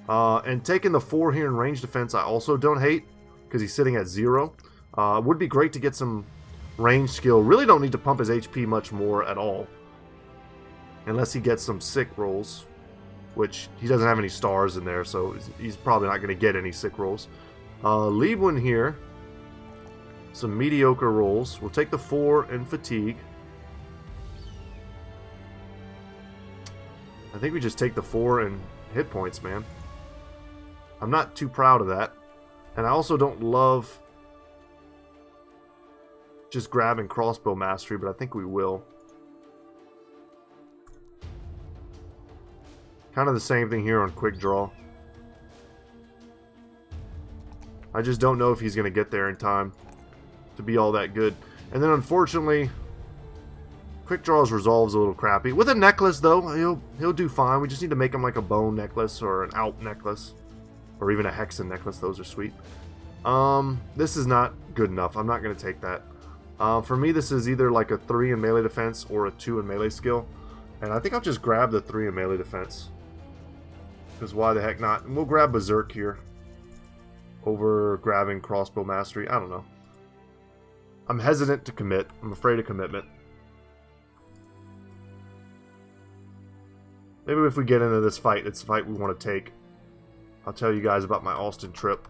And taking the 4 here in range defense, I also don't hate, because he's sitting at 0. Would be great to get some range skill. Really don't need to pump his HP much more at all. Unless he gets some sick rolls. Which, he doesn't have any stars in there, so he's probably not going to get any sick rolls. Liebwin here. Some mediocre rolls. We'll take the 4 in fatigue. I think we just take the 4 in hit points, man. I'm not too proud of that. And I also don't love just grabbing crossbow mastery, but I think we will. Kind of the same thing here on quick draw. I just don't know if he's going to get there in time to be all that good. And then unfortunately, quick draws resolves a little crappy. With a necklace though, he'll do fine. We just need to make him like a bone necklace or an Alp necklace. Or even a Hexen necklace. Those are sweet. This is not good enough. I'm not going to take that. For me, this is either like a 3 in melee defense or a 2 in melee skill. And I think I'll just grab the 3 in melee defense. Because why the heck not? And we'll grab Berserk here. Over grabbing crossbow mastery. I don't know. I'm hesitant to commit. I'm afraid of commitment. Maybe if we get into this fight, it's a fight we want to take. I'll tell you guys about my Austin trip.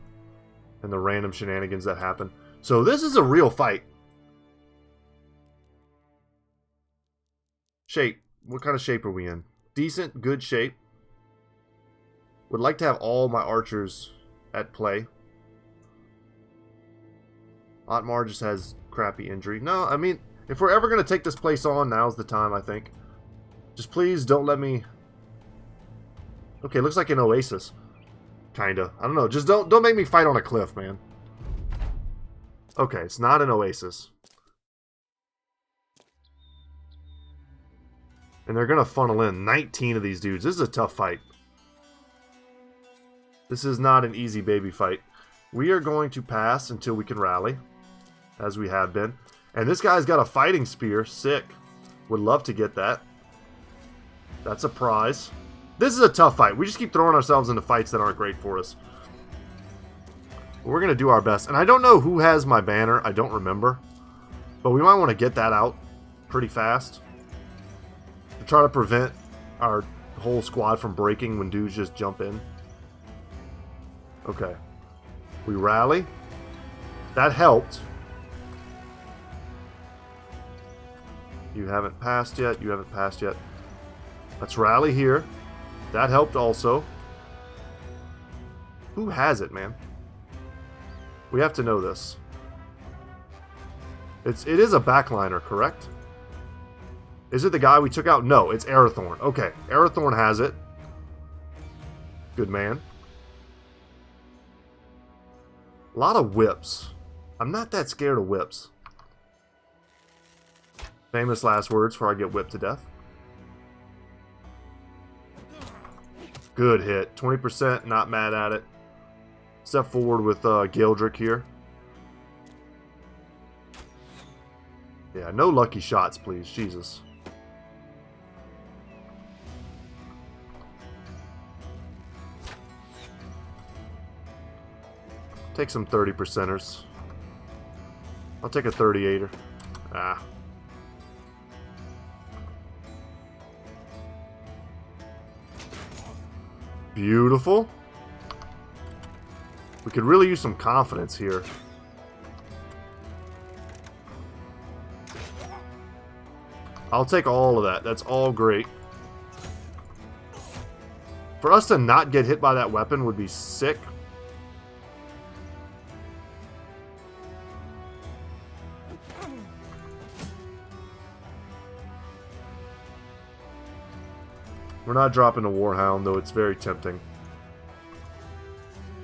And the random shenanigans that happen. So this is a real fight. Shape. What kind of shape are we in? Decent, good shape. Would like to have all my archers at play. Otmar just has crappy injury. No, I mean, if we're ever going to take this place on, now's the time, I think. Just please don't let me... Okay, looks like an oasis. Kinda. I don't know. Just don't make me fight on a cliff, man. Okay, it's not an oasis. And they're going to funnel in 19 of these dudes. This is a tough fight. This is not an easy baby fight. We are going to pass until we can rally, as we have been. And this guy's got a fighting spear. Sick. Would love to get that. That's a prize. This is a tough fight. We just keep throwing ourselves into fights that aren't great for us. We're going to do our best. And I don't know who has my banner. I don't remember. But we might want to get that out pretty fast. To try to prevent our whole squad from breaking when dudes just jump in. Okay. We rally. That helped. You haven't passed yet. You haven't passed yet. Let's rally here. That helped also. Who has it, man? We have to know this. It is a backliner, correct? Is it the guy we took out? No, it's Arathorn. Okay, Arathorn has it. Good man. A lot of whips. I'm not that scared of whips. Famous last words before I get whipped to death. Good hit. 20%, not mad at it. Step forward with Gildrick here. Yeah, no lucky shots, please. Jesus. Take some 30%ers. I'll take a 38er. Ah. Beautiful. We could really use some confidence here. I'll take all of that. That's all great. For us to not get hit by that weapon would be sick. We're not dropping a Warhound, though it's very tempting.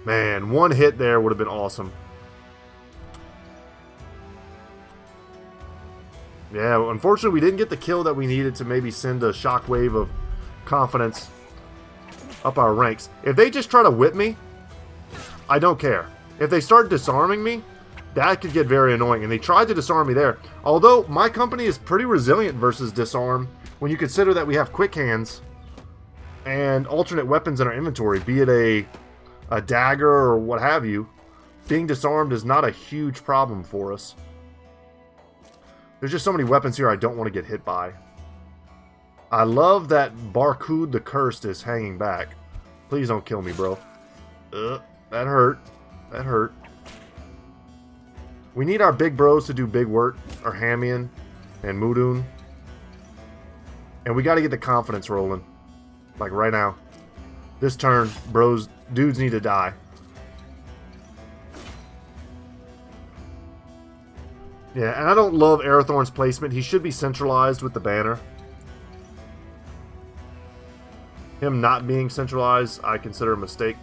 Man, one hit there would have been awesome. Yeah, unfortunately we didn't get the kill that we needed to maybe send a shockwave of confidence up our ranks. If they just try to whip me, I don't care. If they start disarming me, that could get very annoying. And they tried to disarm me there. Although my company is pretty resilient versus disarm when you consider that we have quick hands and alternate weapons in our inventory, be it a dagger or what have you. Being disarmed is not a huge problem for us. There's just so many weapons here I don't want to get hit by. I love that Barkud the Cursed is hanging back. Please don't kill me, bro. That hurt. That hurt. We need our big bros to do big work. Our Hamian and Mudun. And we got to get the confidence rolling. Like right now. This turn, dudes need to die. Yeah, and I don't love Arathorn's placement. He should be centralized with the banner. Him not being centralized, I consider a mistake.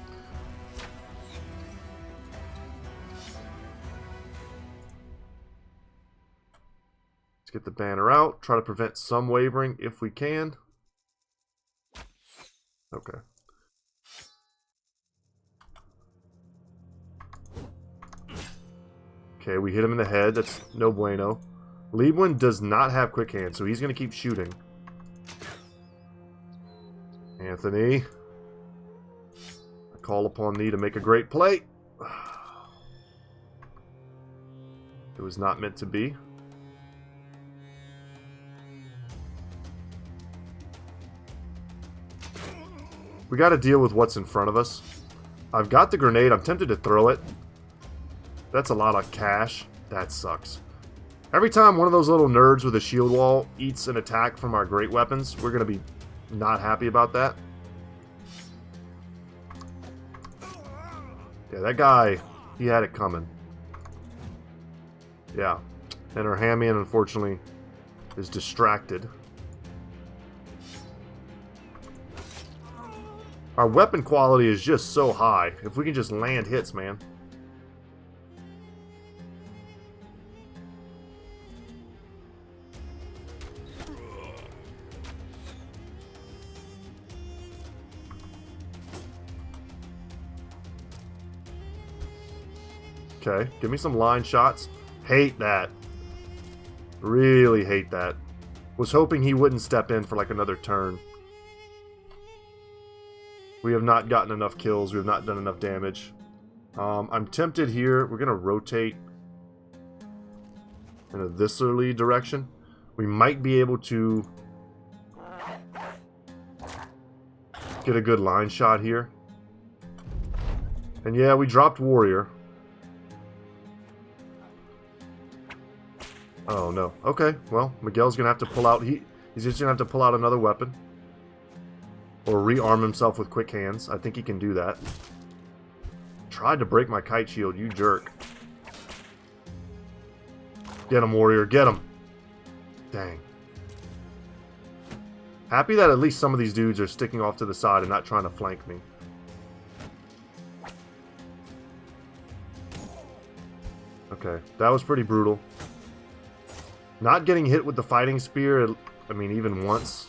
Let's get the banner out. Try to prevent some wavering if we can. Okay. Okay, we hit him in the head. That's no bueno. Liebwin does not have quick hands, so he's going to keep shooting. Anthony. I call upon thee to make a great play. It was not meant to be. We got to deal with what's in front of us. I've got the grenade. I'm tempted to throw it. That's a lot of cash. That sucks. Every time one of those little nerds with a shield wall eats an attack from our great weapons, we're going to be not happy about that. Yeah, that guy, he had it coming. Yeah. And our Hamian, unfortunately, is distracted. Our weapon quality is just so high. If we can just land hits, man. Okay, give me some line shots. Hate that. Really hate that. Was hoping he wouldn't step in for like another turn. We have not gotten enough kills. We have not done enough damage. I'm tempted here. We're going to rotate in a viscerally direction. We might be able to get a good line shot here. And yeah, we dropped warrior. Oh no. Okay, well, Miguel's gonna have to pull out. He's just gonna have to pull out another weapon. Or rearm himself with quick hands. I think he can do that. Tried to break my kite shield, you jerk. Get him, warrior, get him. Dang. Happy that at least some of these dudes are sticking off to the side and not trying to flank me. Okay, that was pretty brutal. Not getting hit with the fighting spear, I mean, even once.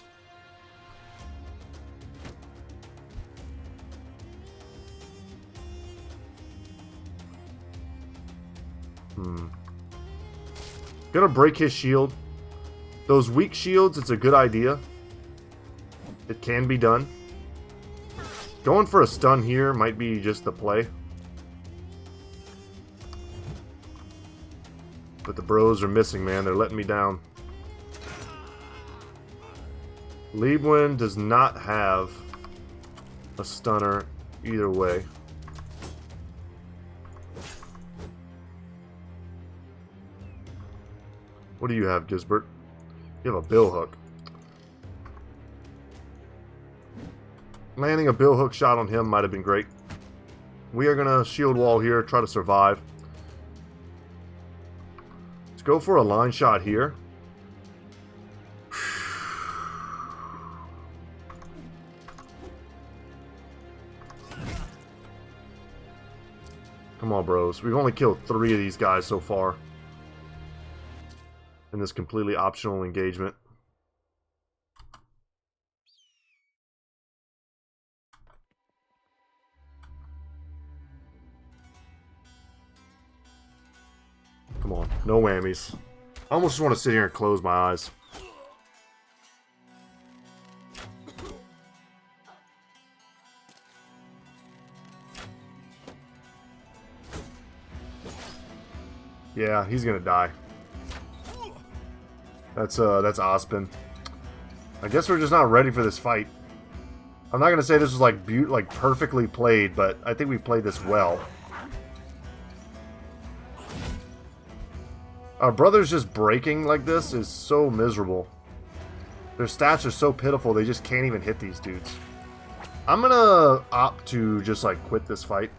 Gonna break his shield. Those weak shields, it's a good idea. It can be done. Going for a stun here might be just the play. But the bros are missing, man. They're letting me down. Liebwin does not have a stunner either way. What do you have, Gisbert? You have a billhook. Landing a billhook shot on him might have been great. We are going to shield wall here, try to survive. Let's go for a line shot here. Come on, bros. We've only killed 3 of these guys so far in this completely optional engagement. Come on, no whammies. I almost just want to sit here and close my eyes. Yeah, he's gonna die. That's Ospen. I guess we're just not ready for this fight. I'm not gonna say this was like perfectly played, but I think we played this well. Our brothers just breaking like this is so miserable. Their stats are so pitiful, they just can't even hit these dudes. I'm gonna opt to just like quit this fight.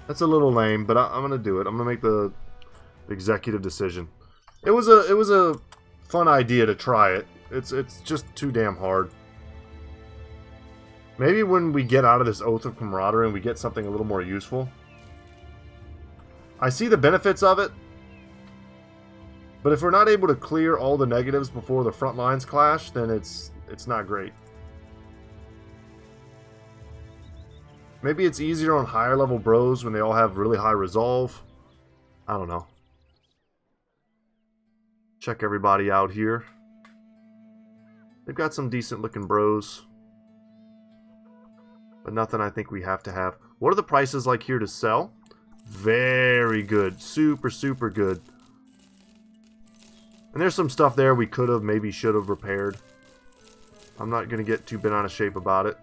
That's a little lame, but I'm gonna do it. I'm gonna make the executive decision. It was a fun idea to try it. It's just too damn hard. Maybe when we get out of this Oath of Camaraderie and we get something a little more useful. I see the benefits of it, but if we're not able to clear all the negatives before the front lines clash, then it's not great. Maybe it's easier on higher level bros when they all have really high resolve. I don't know. Check everybody out here. They've got some decent looking bros, but nothing I think we have to have. What are the prices like here to sell? Very good. Super, super good. And there's some stuff there we could have, maybe should have repaired. I'm not going to get too bent out of shape about it.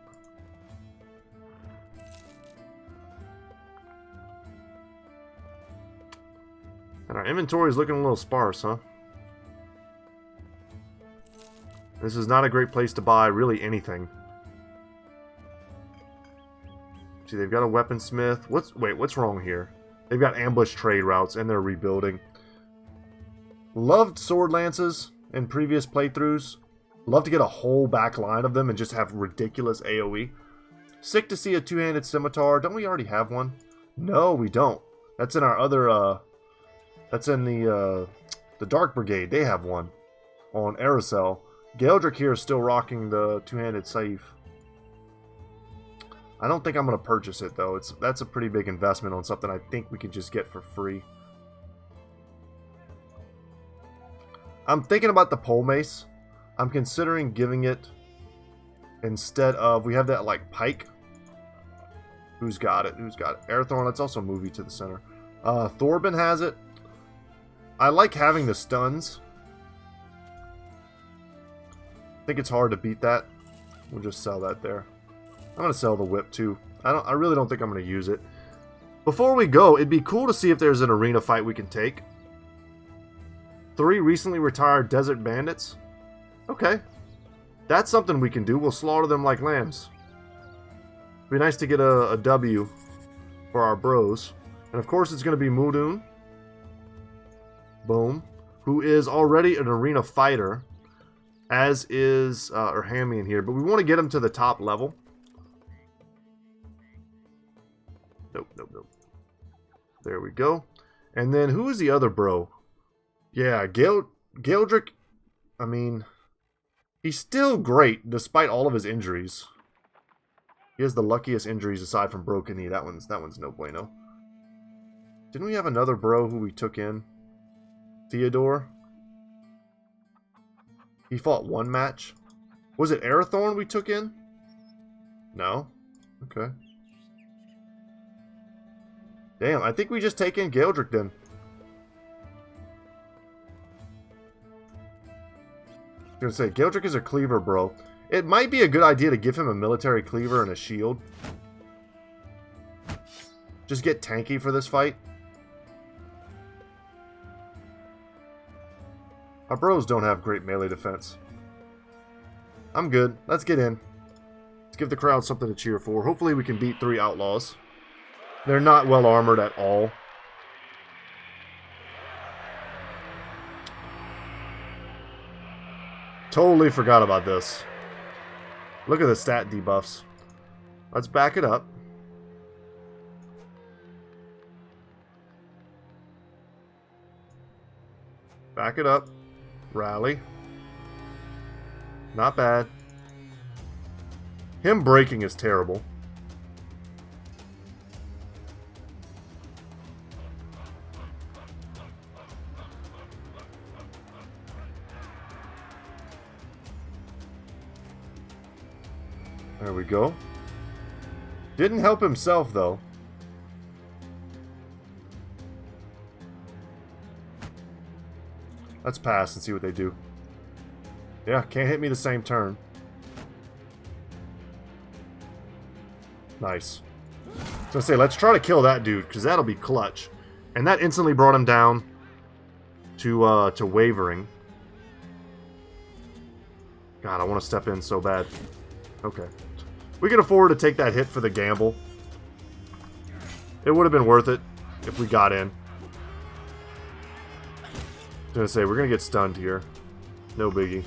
And our inventory is looking a little sparse, huh? This is not a great place to buy really anything. See, they've got a weaponsmith. What's wrong here? They've got ambush trade routes and they're rebuilding. Loved sword lances in previous playthroughs. Love to get a whole back line of them and just have ridiculous AoE. Sick to see a two-handed scimitar. Don't we already have one? No, we don't. That's in our other, that's in the Dark Brigade. They have one on Aerosel. Geldrick here is still rocking the two-handed scythe. I don't think I'm going to purchase it, though. That's a pretty big investment on something I think we could just get for free. I'm thinking about the pole mace. I'm considering giving it instead of... We have that, like, pike. Who's got it? Who's got it? Arathorn, let's also move you to the center. Thorben has it. I like having the stuns. I think it's hard to beat that. We'll just sell that there. I'm going to sell the whip too. I really don't think I'm going to use it. Before we go, it'd be cool to see if there's an arena fight we can take. 3 recently retired desert bandits. Okay. That's something we can do. We'll slaughter them like lambs. It'd be nice to get a W for our bros. And of course it's going to be Mudun. Boom. Who is already an arena fighter. As is Urhamian here. But we want to get him to the top level. Nope, nope, nope. There we go. And then who is the other bro? Yeah, Galdrick. I mean, he's still great despite all of his injuries. He has the luckiest injuries aside from broken knee. That one's no bueno. Didn't we have another bro who we took in? Theodore? He fought 1 match. Was it Arathorn we took in? No? Okay. Damn, I think we just take in Galdrick then. I was gonna say, Galdrick is a cleaver, bro. It might be a good idea to give him a military cleaver and a shield. Just get tanky for this fight. Our bros don't have great melee defense. I'm good. Let's get in. Let's give the crowd something to cheer for. Hopefully we can beat 3 outlaws. They're not well armored at all. Totally forgot about this. Look at the stat debuffs. Let's back it up. Back it up. Rally. Not bad. Him breaking is terrible. There we go. Didn't help himself, though. Let's pass and see what they do. Yeah, can't hit me the same turn. Nice. So I say, let's try to kill that dude, because that'll be clutch. And that instantly brought him down to wavering. God, I want to step in so bad. Okay. We can afford to take that hit for the gamble. It would have been worth it if we got in. I was gonna say, we're gonna get stunned here. No biggie.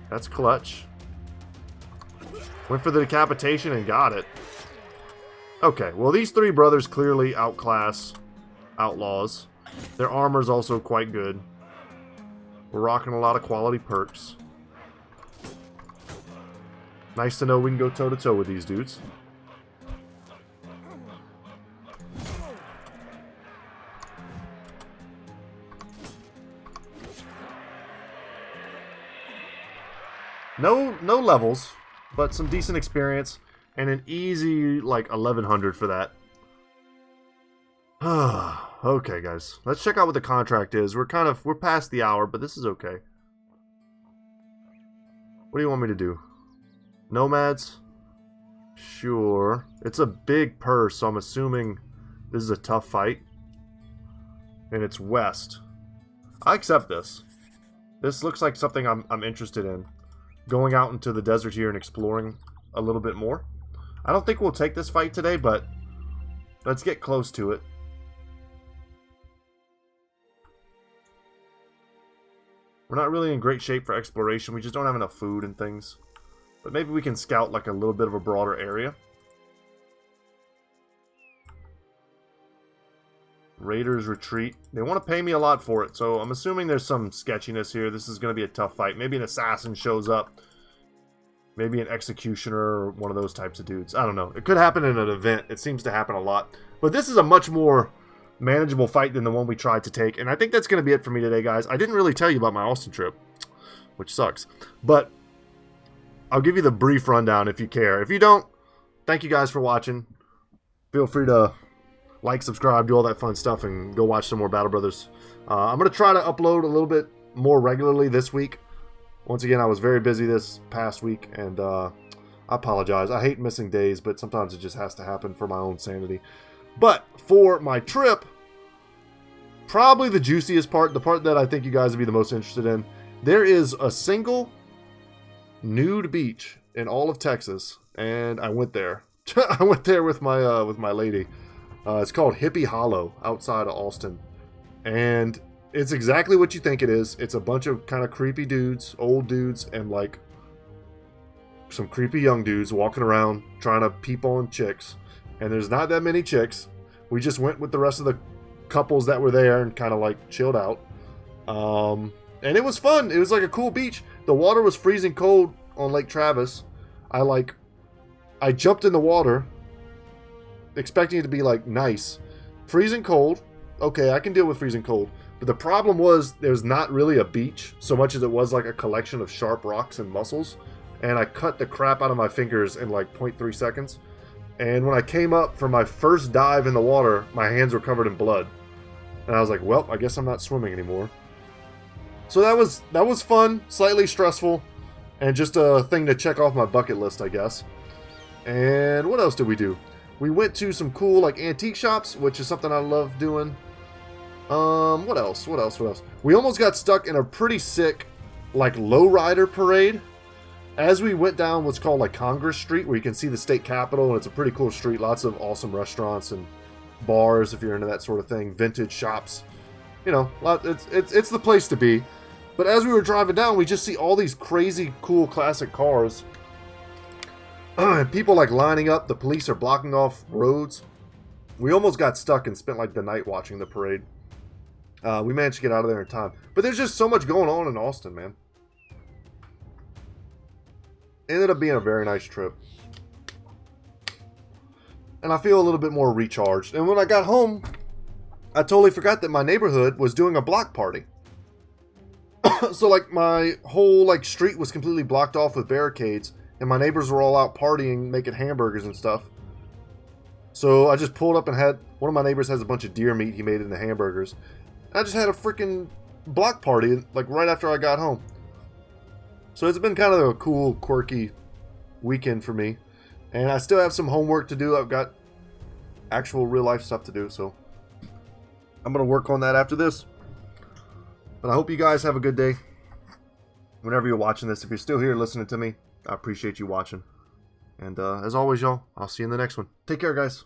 That's clutch. Went for the decapitation and got it. Okay, well these 3 brothers clearly outclass outlaws. Their armor's also quite good. We're rocking a lot of quality perks. Nice to know we can go toe-to-toe with these dudes. No levels, but some decent experience, and an easy, like, 1100 for that. Okay, guys. Let's check out what the contract is. We're past the hour, but this is okay. What do you want me to do? Nomads? Sure. It's a big purse, so I'm assuming this is a tough fight. And it's west. I accept this. This looks like something I'm interested in. Going out into the desert here and exploring a little bit more. I don't think we'll take this fight today, but let's get close to it. We're not really in great shape for exploration. We just don't have enough food and things. But maybe we can scout like a little bit of a broader area. Raiders retreat. They want to pay me a lot for it, so I'm assuming there's some sketchiness here. This is going to be a tough fight. Maybe an assassin shows up. Maybe an executioner or one of those types of dudes. I don't know. It could happen in an event. It seems to happen a lot. But this is a much more manageable fight than the one we tried to take. And I think that's going to be it for me today, guys. I didn't really tell you about my Austin trip, which sucks. But I'll give you the brief rundown if you care. If you don't, thank you guys for watching. Feel free to like, subscribe, do all that fun stuff, and go watch some more Battle Brothers. I'm going to try to upload a little bit more regularly this week. Once again, I was very busy this past week, and I apologize. I hate missing days, but sometimes it just has to happen for my own sanity. But for my trip, probably the juiciest part, the part that I think you guys would be the most interested in, there is a single nude beach in all of Texas, and I went there. I went there with my lady. It's called Hippie Hollow outside of Austin, and it's exactly what you think it is. It's a bunch of kind of creepy dudes, old dudes, and like some creepy young dudes walking around trying to peep on chicks. And there's not that many chicks. We just went with the rest of the couples that were there and kind of like chilled out. And it was fun. It was like a cool beach. The water was freezing cold on Lake Travis. I jumped in the water expecting it to be like nice. Freezing cold. Okay, I can deal with freezing cold. But the problem was there's not really a beach so much as it was like a collection of sharp rocks and mussels. And I cut the crap out of my fingers in like 0.3 seconds. And when I came up for my first dive in the water, my hands were covered in blood. And I was like, well, I guess I'm not swimming anymore. So that was fun, slightly stressful, and just a thing to check off my bucket list, I guess. And what else did we do? We went to some cool like antique shops, which is something I love doing. What else? We almost got stuck in a pretty sick, like, lowrider parade. As we went down what's called like Congress Street, where you can see the state capitol, and it's a pretty cool street. Lots of awesome restaurants and bars if you're into that sort of thing. Vintage shops, you know, it's the place to be. But as we were driving down, we just see all these crazy, cool, classic cars. And people like lining up. The police are blocking off roads. We almost got stuck and spent like the night watching the parade. We managed to get out of there in time. But there's just so much going on in Austin, man. It ended up being a very nice trip. And I feel a little bit more recharged. And when I got home, I totally forgot that my neighborhood was doing a block party. So like my whole like street was completely blocked off with barricades. And my neighbors were all out partying, making hamburgers and stuff. So I just pulled up and had... One of my neighbors has a bunch of deer meat he made into hamburgers. I just had a freaking block party, like, right after I got home. So it's been kind of a cool, quirky weekend for me. And I still have some homework to do. I've got actual real-life stuff to do, so I'm going to work on that after this. But I hope you guys have a good day. Whenever you're watching this, if you're still here listening to me, I appreciate you watching. And as always, y'all, I'll see you in the next one. Take care, guys.